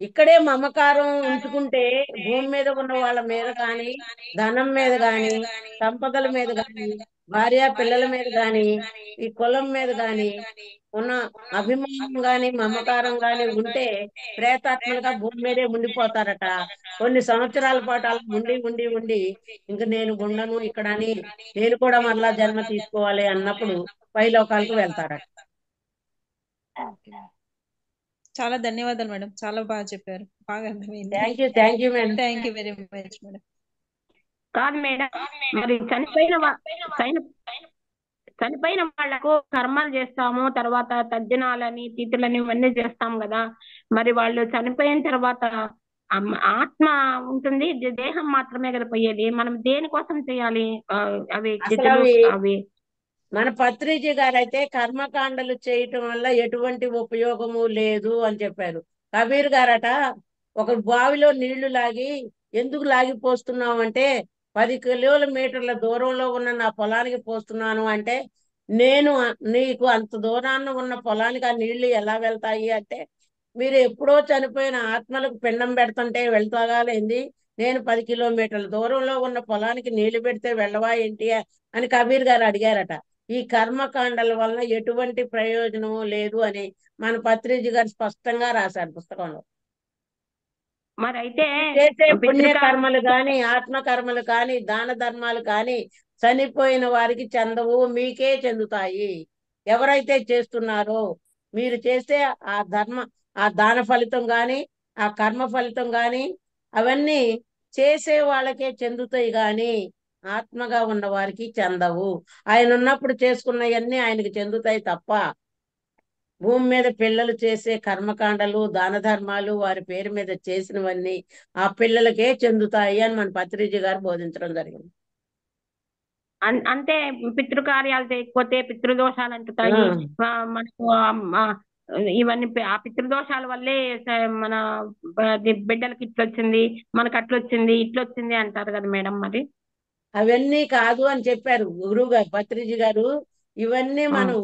ఇక్కడే మమకారం ఉంచుకుంటే భూమి మీద ఉన్న వాళ్ళ మీద కానీ, ధనం మీద కానీ, సంపదల మీద కానీ, భార్య పిల్లల మీద కానీ, ఈ కులం మీద కానీ ఉన్న అభిమానం గాని మమకారం గాని ఉంటే ప్రేతాత్మలుగా భూమి మీదే ఉండిపోతారట. కొన్ని సంవత్సరాల పాటు అలా ఉండి ఉండి ఉండి ఇంక నేను ఉండను ఇక్కడ అని, నేను కూడా మరలా జన్మ తీసుకోవాలి అన్నప్పుడు పైలోకాలకు వెళ్తారట. చాలా ధన్యవాదాలు మేడం, చాలా బాగా చెప్పారు, బాగా అర్థమైంది. Thank you madam. Thank you very much madam. కాదు మేడం, మరి చనిపోయిన వాళ్లకు కర్మలు చేస్తాము, తర్వాత తద్దినాలని తిథులని ఇవన్నీ చేస్తాం కదా, మరి వాళ్ళు చనిపోయిన తర్వాత ఆత్మ ఉంటుంది, దేహం మాత్రమే కదా పోయేది. మనం దేనికోసం చేయాలి అవి? మన పత్రిజీ గారు అయితే కర్మకాండలు చేయటం వల్ల ఎటువంటి ఉపయోగము లేదు అని చెప్పారు. కబీర్ గారట ఒక బావిలో నీళ్లు లాగి ఎందుకు లాగి పోస్తున్నావు అంటే 10 కిలోమీటర్ల దూరంలో ఉన్న నా పొలానికి పోస్తున్నాను అంటే, నేను నీకు అంత దూరాన్ని ఉన్న పొలానికి ఆ నీళ్లు ఎలా వెళ్తాయి అంటే, మీరు ఎప్పుడో చనిపోయిన ఆత్మలకు పిండం పెడుతుంటే వెళ్తాగాలేంది, నేను 10 కిలోమీటర్ల దూరంలో ఉన్న పొలానికి నీళ్లు పెడితే వెళ్ళవా ఏంటి అని కబీర్ గారు అడిగారట. ఈ కర్మకాండల వల్ల ఎటువంటి ప్రయోజనము లేదు అని మన పత్రిజీ గారు స్పష్టంగా రాశారు పుస్తకంలో. మరి అయితే చేసే పుణ్యకర్మలు కానీ, ఆత్మకర్మలు కానీ, దాన ధర్మాలు కానీ చనిపోయిన వారికి చెందవు, మీకే చెందుతాయి. ఎవరైతే చేస్తున్నారో మీరు చేసే ఆ దాన ఫలితం కానీ, ఆ కర్మ ఫలితం కానీ అవన్నీ చేసే వాళ్ళకే చెందుతాయి కానీ ఆత్మగా ఉన్న వారికి చెందవు. ఆయన ఉన్నప్పుడు చేసుకున్నవన్నీ ఆయనకి చెందుతాయి తప్ప భూమి మీద పిల్లలు చేసే కర్మకాండలు, దాన ధర్మాలు వారి పేరు మీద చేసినవన్నీ ఆ పిల్లలకే చెందుతాయి అని మన పత్రిజీ గారు బోధించడం జరిగింది. అంటే పితృకార్యాలు చేయకపోతే పితృదోషాలు అంటుతాయి మనకు. ఇవన్నీ ఆ పితృదోషాల వల్లే మన బిడ్డలకి ఇట్లొచ్చింది, మనకు అట్లొచ్చింది, ఇట్లొచ్చింది అంటారు కదా మేడం. మరి అవన్నీ కాదు అని చెప్పారు గురువు గారు, పత్రిజీ గారు. ఇవన్నీ మనం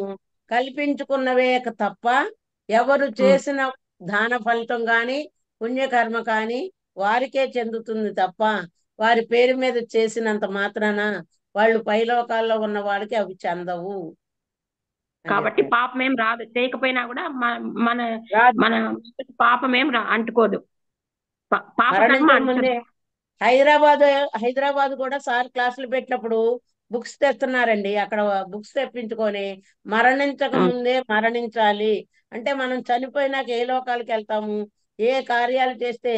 కల్పించుకున్నవే తప్ప ఎవరు చేసిన దాన ఫలితం కానీ, పుణ్యకర్మ కానీ వారికే చెందుతుంది తప్ప వారి పేరు మీద చేసినంత మాత్రాన వాళ్ళు పైలోకాల్లో ఉన్న వాళ్ళకి అవి చెందవు. కాబట్టి పాపమేం రాదు, చేయకపోయినా కూడా మన మన పాపమేం అంటుకోదు. ముందే హైదరాబాద్ కూడా సార్ క్లాసులు పెట్టినప్పుడు బుక్స్ తెస్తున్నారండి. అక్కడ బుక్స్ తెప్పించుకొని మరణించక ముందే మరణించాలి అంటే మనం చనిపోయినాక ఏ లోకాలకు వెళ్తాము, ఏ కార్యాలు చేస్తే,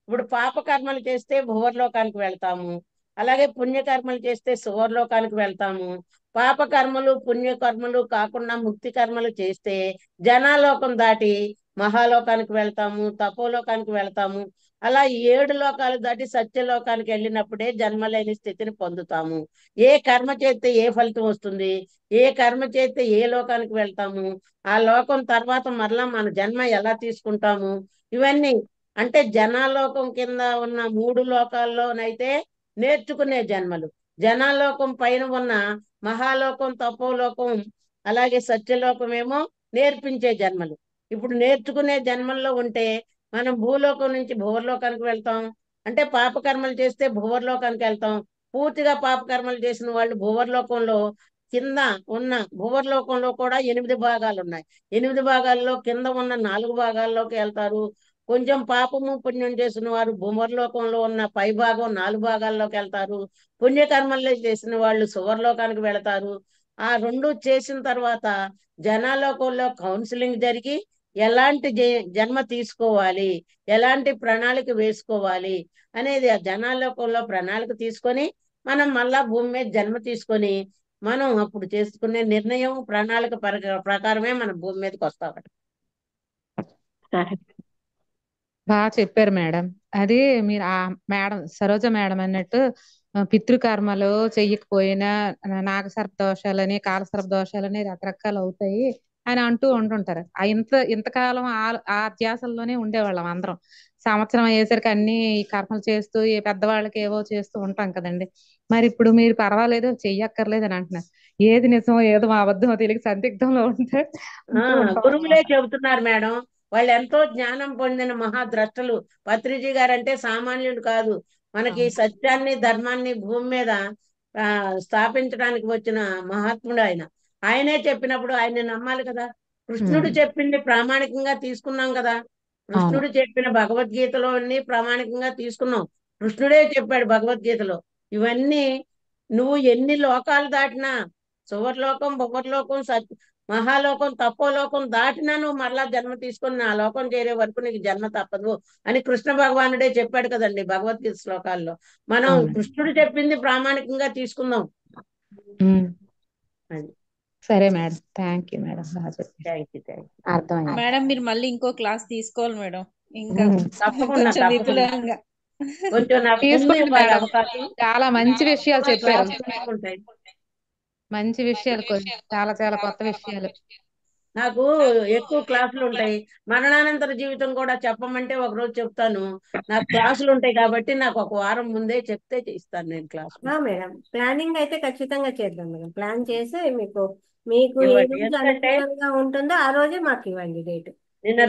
ఇప్పుడు పాపకర్మలు చేస్తే భువర్లోకానికి వెళ్తాము, అలాగే పుణ్యకర్మలు చేస్తే సువర్లోకానికి వెళ్తాము. పాపకర్మలు పుణ్యకర్మలు కాకుండా ముక్తి కర్మలు చేస్తే జనాలోకం దాటి మహాలోకానికి వెళ్తాము, తపోలోకానికి వెళ్తాము. అలా 7 లోకాలు దాటి సత్యలోకానికి వెళ్ళినప్పుడే జన్మలేని స్థితిని పొందుతాము. ఏ కర్మ చేస్తే ఏ ఫలితం వస్తుంది, ఏ కర్మ చేస్తే ఏ లోకానికి వెళ్తాము, ఆ లోకం తర్వాత మరలా మన జన్మ ఎలా తీసుకుంటాము, ఇవన్నీ అంటే జనాలోకం కింద ఉన్న 3 లోకాల్లోనైతే నేర్చుకునే జన్మలు, జనాలోకం పైన ఉన్న మహాలోకం, తపోలోకం, అలాగే సత్యలోకం ఏమో నేర్పించే జన్మలు. ఇప్పుడు నేర్చుకునే జన్మల్లో ఉంటే మనం భూలోకం నుంచి భువర్లోకానికి వెళ్తాం, అంటే పాపకర్మలు చేస్తే భువర్లోకానికి వెళ్తాం. పూర్తిగా పాపకర్మలు చేసిన వాళ్ళు భువర్లోకంలో కింద ఉన్న భువర్లోకంలో కూడా 8 భాగాలు ఉన్నాయి. 8 భాగాల్లో కింద ఉన్న 4 భాగాల్లోకి వెళ్తారు. కొంచెం పాపము పుణ్యం చేసిన వారు భూవర్లోకంలో ఉన్న పై భాగం 4 భాగాల్లోకి వెళ్తారు. పుణ్యకర్మలు చేసిన వాళ్ళు సువర్లోకానికి వెళతారు. ఆ 2 చేసిన తర్వాత జనాలోకంలో కౌన్సిలింగ్ జరిగి ఎలాంటి జన్మ తీసుకోవాలి, ఎలాంటి ప్రణాళిక వేసుకోవాలి అనేది ఆ జనాలోకంలో ప్రణాళిక తీసుకొని మనం మళ్ళా భూమి మీద జన్మ తీసుకొని మనం అప్పుడు చేసుకునే నిర్ణయం ప్రణాళిక ప్రకారమే మనం భూమి మీదకి వస్తామట. బాగా చెప్పారు మేడం. అది మీరు ఆ మేడం సరోజ మేడం అన్నట్టు పితృకర్మలు చెయ్యకపోయినా నాగసర్ప దోషాలని, కాలసర్ప దోషాలని రకరకాలు అవుతాయి అని అంటూ ఉంటుంటారు. ఇంతకాలం ఆ అధ్యాసల్లోనే ఉండేవాళ్ళం అందరం. సంవత్సరం అయ్యేసరికి అన్ని కర్మలు చేస్తూ పెద్దవాళ్ళకి ఏవో చేస్తూ ఉంటాం కదండి. మరి ఇప్పుడు మీరు పర్వాలేదు చెయ్యక్కర్లేదు అని అంటున్నారు. ఏది నిజమో ఏదో అబద్ధమో తెలియక సందిగ్ధంలో ఉంటే గురువులే చెబుతున్నారు మేడం. వాళ్ళు ఎంతో జ్ఞానం పొందిన మహాద్రష్టలు. పత్రిజీ గారు అంటే సామాన్యుడు కాదు. మనకి సత్యాన్ని ధర్మాన్ని భూమి మీద స్థాపించడానికి వచ్చిన మహాత్ముడు ఆయన. ఆయనే చెప్పినప్పుడు ఆయన్ని నమ్మాలి కదా. కృష్ణుడు చెప్పింది ప్రామాణికంగా తీసుకున్నాం కదా. కృష్ణుడు చెప్పిన భగవద్గీతలో అన్ని ప్రామాణికంగా తీసుకున్నాం. కృష్ణుడే చెప్పాడు భగవద్గీతలో. ఇవన్నీ నువ్వు ఎన్ని లోకాలు దాటినా, సువర్లోకం, భువర్లోకం, మహాలోకం, తపోలోకం దాటినా నువ్వు మరలా జన్మ తీసుకుని ఆ లోకం చేరే వరకు నీకు జన్మ తప్పదు అని కృష్ణ భగవానుడే చెప్పాడు కదండి భగవద్గీత శ్లోకాల్లో. మనం కృష్ణుడు చెప్పింది ప్రామాణికంగా తీసుకుందాం. సరే మేడం, థ్యాంక్ యూ మేడం. అర్థమైంది మేడం. మీరు మళ్ళీ ఇంకో క్లాస్ తీసుకోవాలి మేడం. ఇంకా తప్పకుండా విపులంగా తీసుకోండి మేడం. చాలా మంచి విషయాలు చెప్పారు. మంచి విషయాలు చాలా చాలా కొత్త విషయాలు. నాకు ఎక్కువ క్లాసులు ఉంటాయి. మరణానంతర జీవితం కూడా చెప్పమంటే ఒకరోజు చెప్తాను. నాకు క్లాసులు ఉంటాయి కాబట్టి నాకు ఒక వారం ముందే చెప్తే ఇస్తాను నేను క్లాసులు. మేడం ప్లానింగ్ అయితే ఖచ్చితంగా చేద్దాం మేడం. ప్లాన్ చేసి మీకు ఏ ఇవ్వండి. రోజు ఎందుకంటే అనుకూలంగా ఉంటుందో ఆ రోజే మాకు ఇవ్వండి డేట్. నిన్న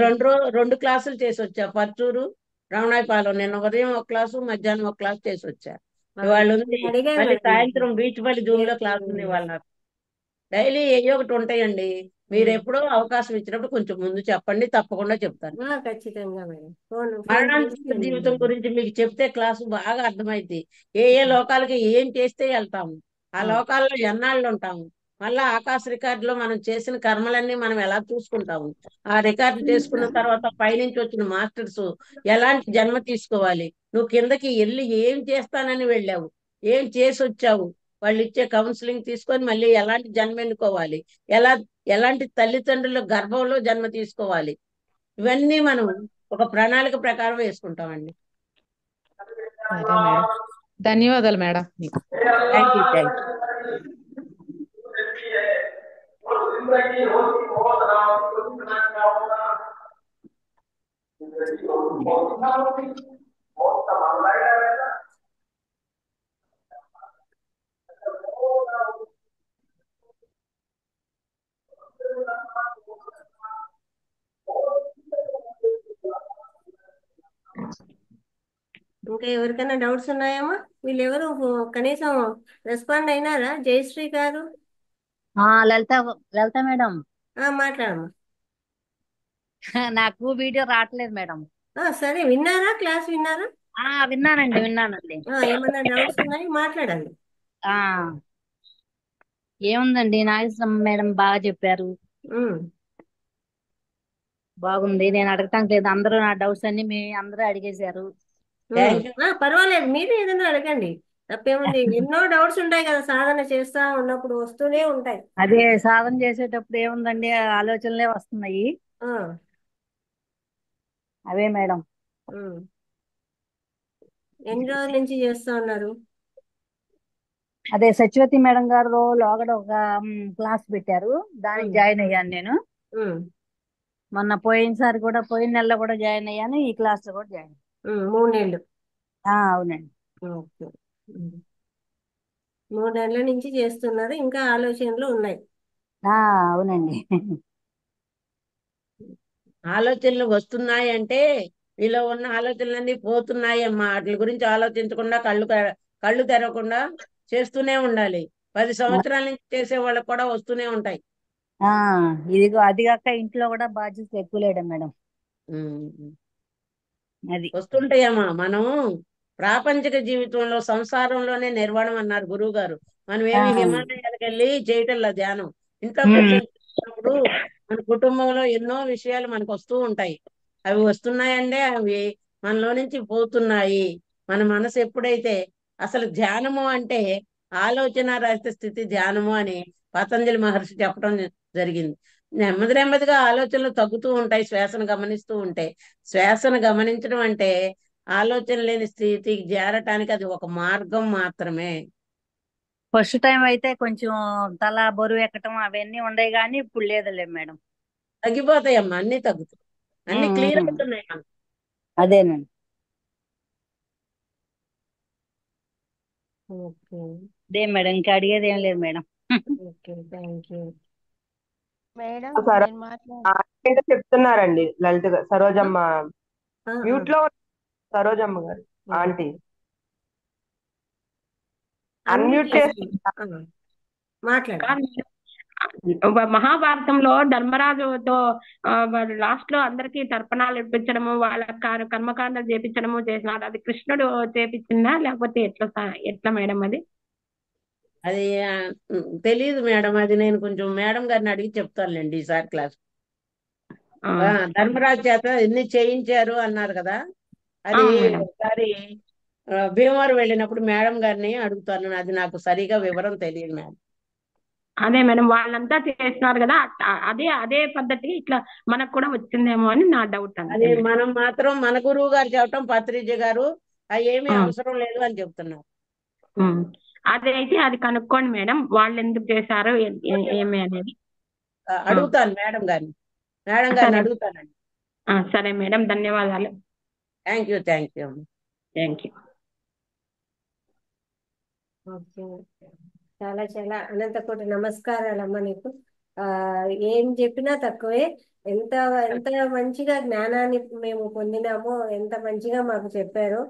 రెండు క్లాసులు చేసి వచ్చా. పర్చూరు, రమణాయపాలెం. నిన్న ఉదయం ఒక క్లాసు, మధ్యాహ్నం ఒక క్లాసు చేసి వచ్చా. ఇవాళ ఉంది మళ్ళీ సాయంత్రం బీచ్ పల్లి జూమ్ లో క్లాస్ ఉంది ఇవాళ నాకు. డైలీ ఏయో ఒకటి ఉంటాయండి. మీరు ఎప్పుడో అవకాశం ఇచ్చినప్పుడు కొంచెం ముందు చెప్పండి, తప్పకుండా చెప్తాను. ఖచ్చితంగా మేడం. మరణాంతర జీవితం గురించి మీకు చెప్తే క్లాసు బాగా అర్థమైంది. ఏ లోకాలకి ఏం చేస్తే వెళ్తాము, ఆ లోకాల్లో ఎన్నాళ్ళు ఉంటాము, మళ్ళా ఆకాశ రికార్డులో మనం చేసిన కర్మలన్నీ మనం ఎలా చూసుకుంటాము, ఆ రికార్డు చేసుకున్న తర్వాత పైనుంచి వచ్చిన మాస్టర్స్ ఎలాంటి జన్మ తీసుకోవాలి, నువ్వు కిందకి వెళ్ళి ఏం చేస్తానని వెళ్ళావు, ఏం చేసి వచ్చావు, వాళ్ళు ఇచ్చే కౌన్సిలింగ్ తీసుకొని మళ్ళీ ఎలాంటి జన్మ ఎన్నుకోవాలి, ఎలాంటి తల్లిదండ్రుల గర్భంలో జన్మ తీసుకోవాలి, ఇవన్నీ మనం ఒక ప్రణాళిక ప్రకారం వేసుకుంటామండి. సరే మేడం, ధన్యవాదాలు మేడం మీకు. Thank you. ఇంకా ఎవరికైనా డౌట్స్ ఉన్నాయమ్మా? వీళ్ళెవరు కనీసం రెస్పాండ్ అయినారా? జయశ్రీ గారు. లలిత మేడం, మాట్లాడమ్మా. నాకు వీడియో రావట్లేదు మేడం. సరే, విన్నారా? క్లాస్ విన్నారా? విన్నానండి. ఏమన్నా డౌట్స్ ఉన్నాయి? మాట్లాడండి. ఏముందండి, నాగేశ్వరం మేడం బాగా చెప్పారు, బాగుంది. నేను అడగటానికి లేదు, అందరూ నా డౌట్స్ అన్ని అందరూ అడిగేశారు. పర్వాలేదు, మీరు ఏదైనా అడగండి, తప్పేముంది. ఎన్నో డౌట్స్ ఉంటాయి కదా, సాధన చేస్తా ఉన్నప్పుడు వస్తూనే ఉంటాయి. అదే సాధన చేసేటప్పుడు ఏముందండి, ఆలోచనలే వస్తున్నాయి. అవే మేడం. ఎన్ని రోజుల నుంచి చేస్తా ఉన్నారు? అదే సత్యవతి మేడం గారు లోగడ ఒక క్లాస్ పెట్టారు, దానికి జాయిన్ అయ్యాను నేను. మొన్న పోయినసారి కూడా, పోయిన నెలలో కూడా జాయిన్ అయ్యాను, ఈ క్లాస్ లో కూడా జాయిన్. 3 నెలలు. అవునండి. ఓకే, 3 నెలల నుంచి చేస్తున్నారు, ఇంకా ఆలోచనలు ఉన్నాయి. అవునండి. ఆలోచనలు వస్తున్నాయి అంటే మీలో ఉన్న ఆలోచనలన్నీ పోతున్నాయి అమ్మా. వాటి గురించి ఆలోచించకుండా కళ్ళు తెరవకుండా చేస్తూనే ఉండాలి. 10 సంవత్సరాల నుంచి చేసే వాళ్ళకి కూడా వస్తూనే ఉంటాయి. ఇదిగో అది కాక ఇంట్లో కూడా బాధ్యత ఎక్కువ లేడం మేడం. అది వస్తుంటాయమ్మా. మనం ప్రాపంచిక జీవితంలో సంసారంలోనే నిర్వాణం అన్నారు గురువు గారు. మనం ఏమి హిమాలయాలకు వెళ్ళి చేయటంలా ధ్యానం. ఇంట్లో కూర్చొని మన కుటుంబంలో ఎన్నో విషయాలు మనకు వస్తూ ఉంటాయి. అవి వస్తున్నాయంటే అవి మనలో నుంచి పోతున్నాయి. మన మనసు ఎప్పుడైతే అసలు ధ్యానము అంటే ఆలోచన రహిత స్థితి ధ్యానము అని పతంజలి మహర్షి చెప్పడం జరిగింది. నెమ్మదిగా ఆలోచనలు తగ్గుతూ ఉంటాయి శ్వాసను గమనిస్తూ ఉంటే. శ్వాసను గమనించడం అంటే ఆలోచన లేని స్థితికి చేరటానికి అది ఒక మార్గం మాత్రమే. ఫస్ట్ టైం అయితే కొంచెం తల బరువు ఎక్కటం అవన్నీ ఉండేవి, కానీ ఇప్పుడు లేదులే మేడం. తగ్గిపోతాయమ్మా, అన్ని తగ్గుతాయి, అన్ని క్లియర్ అవుతున్నాయి. అదేనండి. అదే మేడం, ఇంకా అడిగేది ఏం లేదు మేడం. చెప్తున్నారండి లలిత గారు, సరోజమ్మ మ్యూట్ లో, సరోజమ్మ గారు ఆంటీ అన్మ్యూట్ చేసి మాట్లాడారు. మహాభారతంలో ధర్మరాజుతో లాస్ట్ లో అందరికి తర్పణాలు ఇప్పించడము, వాళ్ళ కర్మకాండలు చేపించడము చేసినారు. అది కృష్ణుడు చేపించిందా లేకపోతే ఎట్లా మేడం? అది తెలియదు మేడం. అది నేను కొంచెం మేడం గారిని అడిగి చెప్తానులేండి ఈసారి క్లాస్. ధర్మరాజు చేత ఎన్ని చేయించారు అన్నారు కదా, అది ఒకసారి భీమవరం వెళ్ళినప్పుడు మేడం గారిని అడుగుతాను. అది నాకు సరిగా వివరం తెలియదు మేడం. అదే మేడం, వాళ్ళంతా చేస్తున్నారు కదా, అదే పద్ధతి ఇట్లా మనకు కూడా వచ్చిందేమో అని నా డౌట్. అది మనం మాత్రం మన గురువు గారు చెప్పటం పత్రిజీ గారు అవి ఏమీ అవసరం లేదు అని చెప్తున్నారు. అదైతే అది కనుక్కోండి మేడం, వాళ్ళు ఎందుకు చేశారో ఏమి అనేది. అడుగుతాను మేడం గారిని అడుగుతానండి. సరే మేడం, ధన్యవాదాలు. Thank you thank you. Okay, చాలా చాలా అనంతకోటి నమస్కారాలమ్మ నీకు. ఏం చెప్పినా తక్కువే. ఎంత ఎంత మంచిగా జ్ఞానాన్ని మేము పొందినామో, ఎంత మంచిగా మాకు చెప్పారో.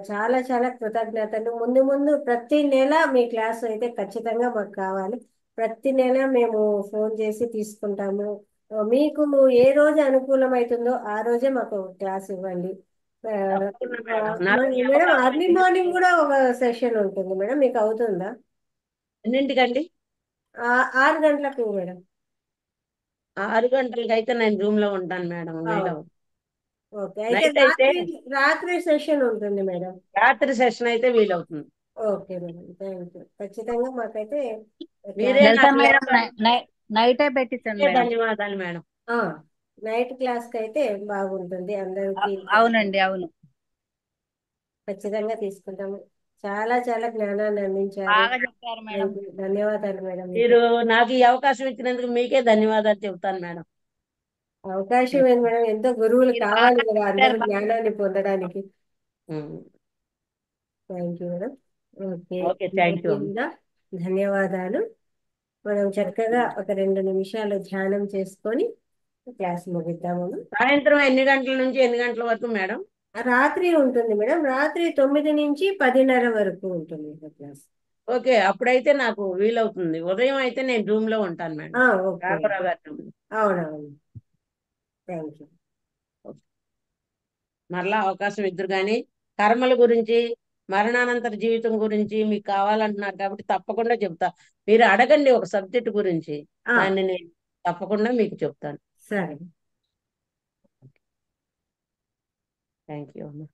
చాలా చాలా కృతజ్ఞతలు. ముందు ముందు ప్రతి నెల మీ క్లాస్ అయితే ఖచ్చితంగా మాకు కావాలి. ప్రతి నెల మేము ఫోన్ చేసి తీసుకుంటాము. మీకు ఏ రోజు అనుకూలమవుతుందో ఆ రోజే మాకు క్లాస్ ఇవ్వండి. మేడం అర్లీ మార్నింగ్ కూడా ఒక సెషన్ ఉంటుంది మేడం, మీకు అవుతుందా? ఎన్నింటికండి? 6 గంటలకు మేడం. 6 గంటలకి అయితే నేను రూమ్ లో ఉంటాను మేడం. ఓకే, అయితే రాత్రి సెషన్ ఉంటుంది మేడం. రాత్రి సెషన్ అయితే వీలవుతుంది. Okay madam, thank you. ఖచ్చితంగా మాకైతే నైటే పెట్టించండి. ధన్యవాదాలు మేడం. నైట్ క్లాస్ కి అయితే బాగుంటుంది అందరికి. అవునండి, అవును, ఖచ్చితంగా తీసుకుంటాము. చాలా చాలా జ్ఞానాన్ని అందించారు. ధన్యవాదాలు మేడం. మీరు నాకు ఈ అవకాశం ఇచ్చినందుకు మీకే ధన్యవాదాలు చెబుతాను మేడం. అవకాశం ఏంటి మేడం, ఎంతో గురువులు కావాలి కదా అందరూ జ్ఞానాన్ని పొందడానికి. Thank you madam. ఓకే, ధన్యవాదాలు. మనం చక్కగా ఒక 2 నిమిషాలు ధ్యానం చేసుకొని క్లాస్ ముగిద్దాము. సాయంత్రం ఎన్ని గంటల నుంచి ఎన్ని గంటల వరకు మేడం? రాత్రి ఉంటుంది మేడం, రాత్రి 9 నుంచి 10:30 వరకు ఉంటుంది క్లాస్. ఓకే, అప్పుడైతే నాకు వీలవుతుంది. ఉదయం అయితే నేను రూమ్ లో ఉంటాను మేడం. అవునవును, థ్యాంక్ యూ. మరలా అవకాశం ఇద్దరు కానీ కర్మల గురించి, మరణానంతర జీవితం గురించి మీకు కావాలంటున్నారు కాబట్టి తప్పకుండా చెప్తా. మీరు అడగండి ఒక సబ్జెక్ట్ గురించి, దాన్ని నేను తప్పకుండా మీకు చెప్తాను. సరే, థ్యాంక్ యూ అమ్మా.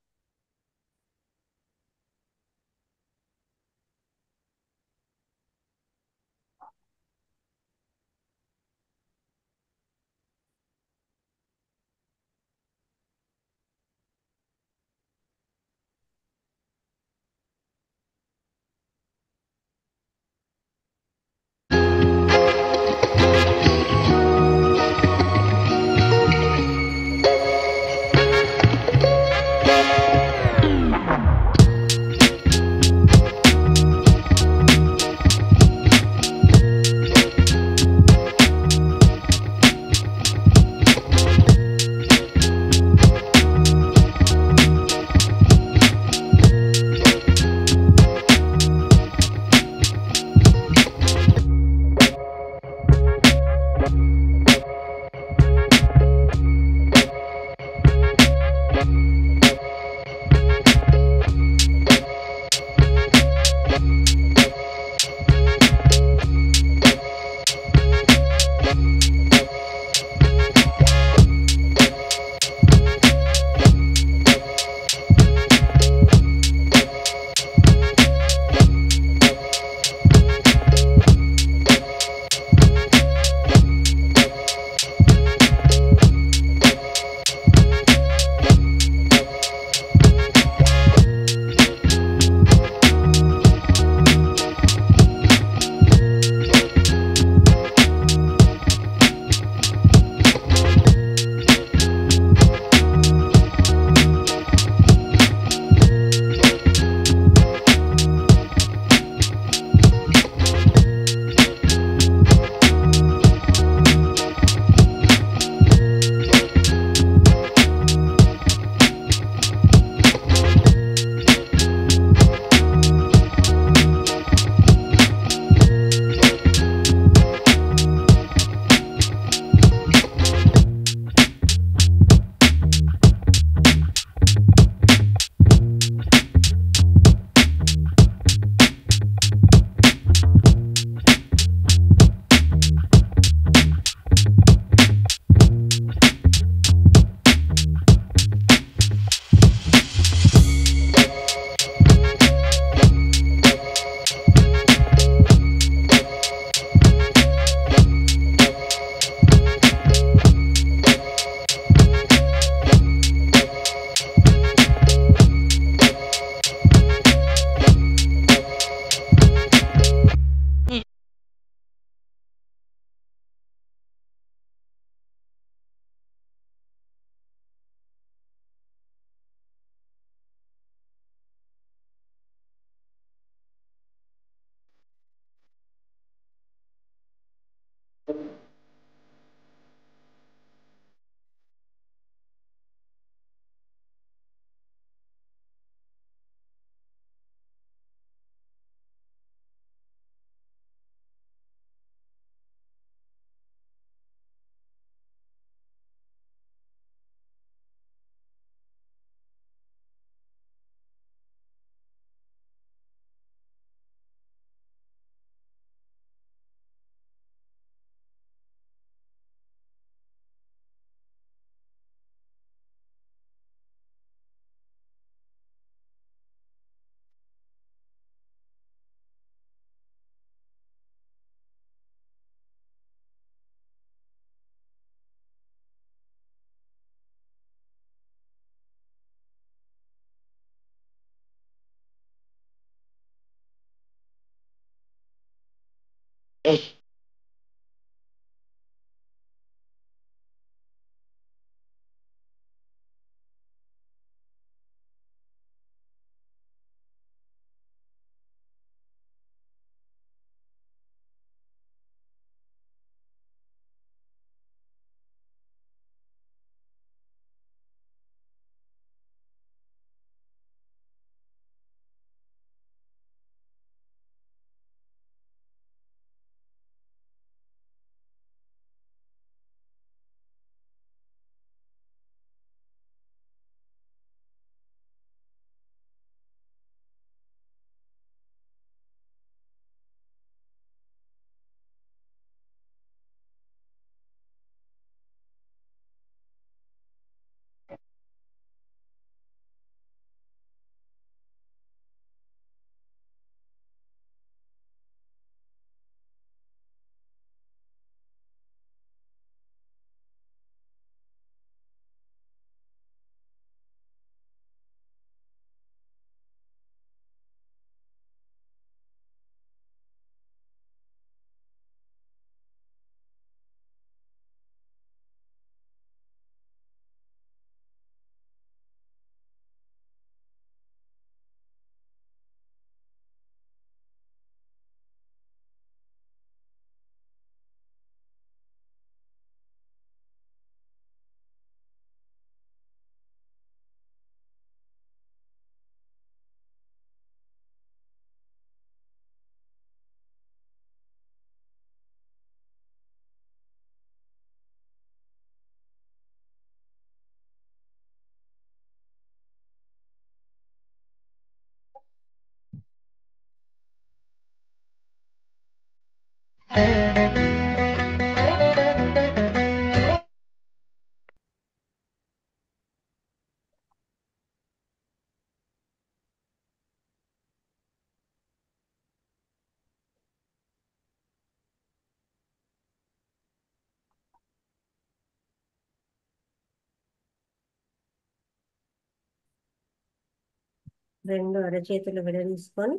రెండు అరచేతులు విడదీసుకొని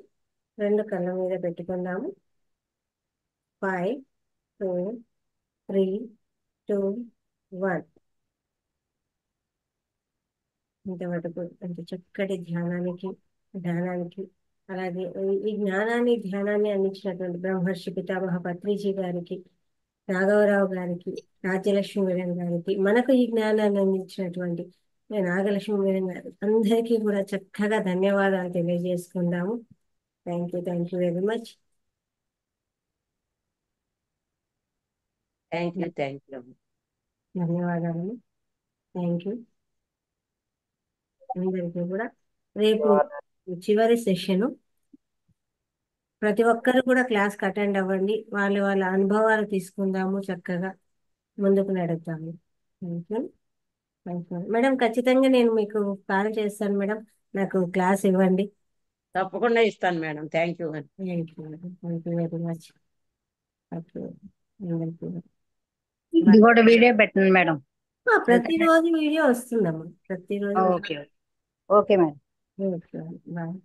రెండు కళ్ళ మీద పెట్టుకుందాము. 5, 4, 3, 2, 1. ఇంతవరకు అంటే చక్కటి ధ్యానానికి అలాగే ఈ ధ్యానాన్ని అందించినటువంటి బ్రహ్మర్షి పితామహ పత్రిజీ గారికి, రాఘవరావు గారికి, రాజ్యలక్ష్మి మేడం గారికి, మనకు ఈ జ్ఞానాన్ని అందించినటువంటి నాగలక్ష్మి మేడం గారు అందరికీ కూడా చక్కగా ధన్యవాదాలు తెలియజేసుకుందాము. Thank you very much. Thank you ధన్యవాదాలు. థ్యాంక్ యూ అందరికీ కూడా. రేపు చివరి సెషను. ప్రతి ఒక్కరు కూడా క్లాస్కి అటెండ్ అవ్వండి. వాళ్ళ అనుభవాలు తీసుకుందాము, చక్కగా ముందుకు నడుద్దాము. Thank you madam. ఖచ్చితంగా నేను మీకు కాల్ చేస్తాను మేడం. నాకు క్లాస్ ఇవ్వండి. తప్పకుండా ఇస్తాను madam. Thank you very much. ఇది కూడా వీడియో పెట్టండి మేడం. ప్రతిరోజు వీడియో వస్తుందమ్మా, ప్రతిరోజు. Okay madam. Okay bye.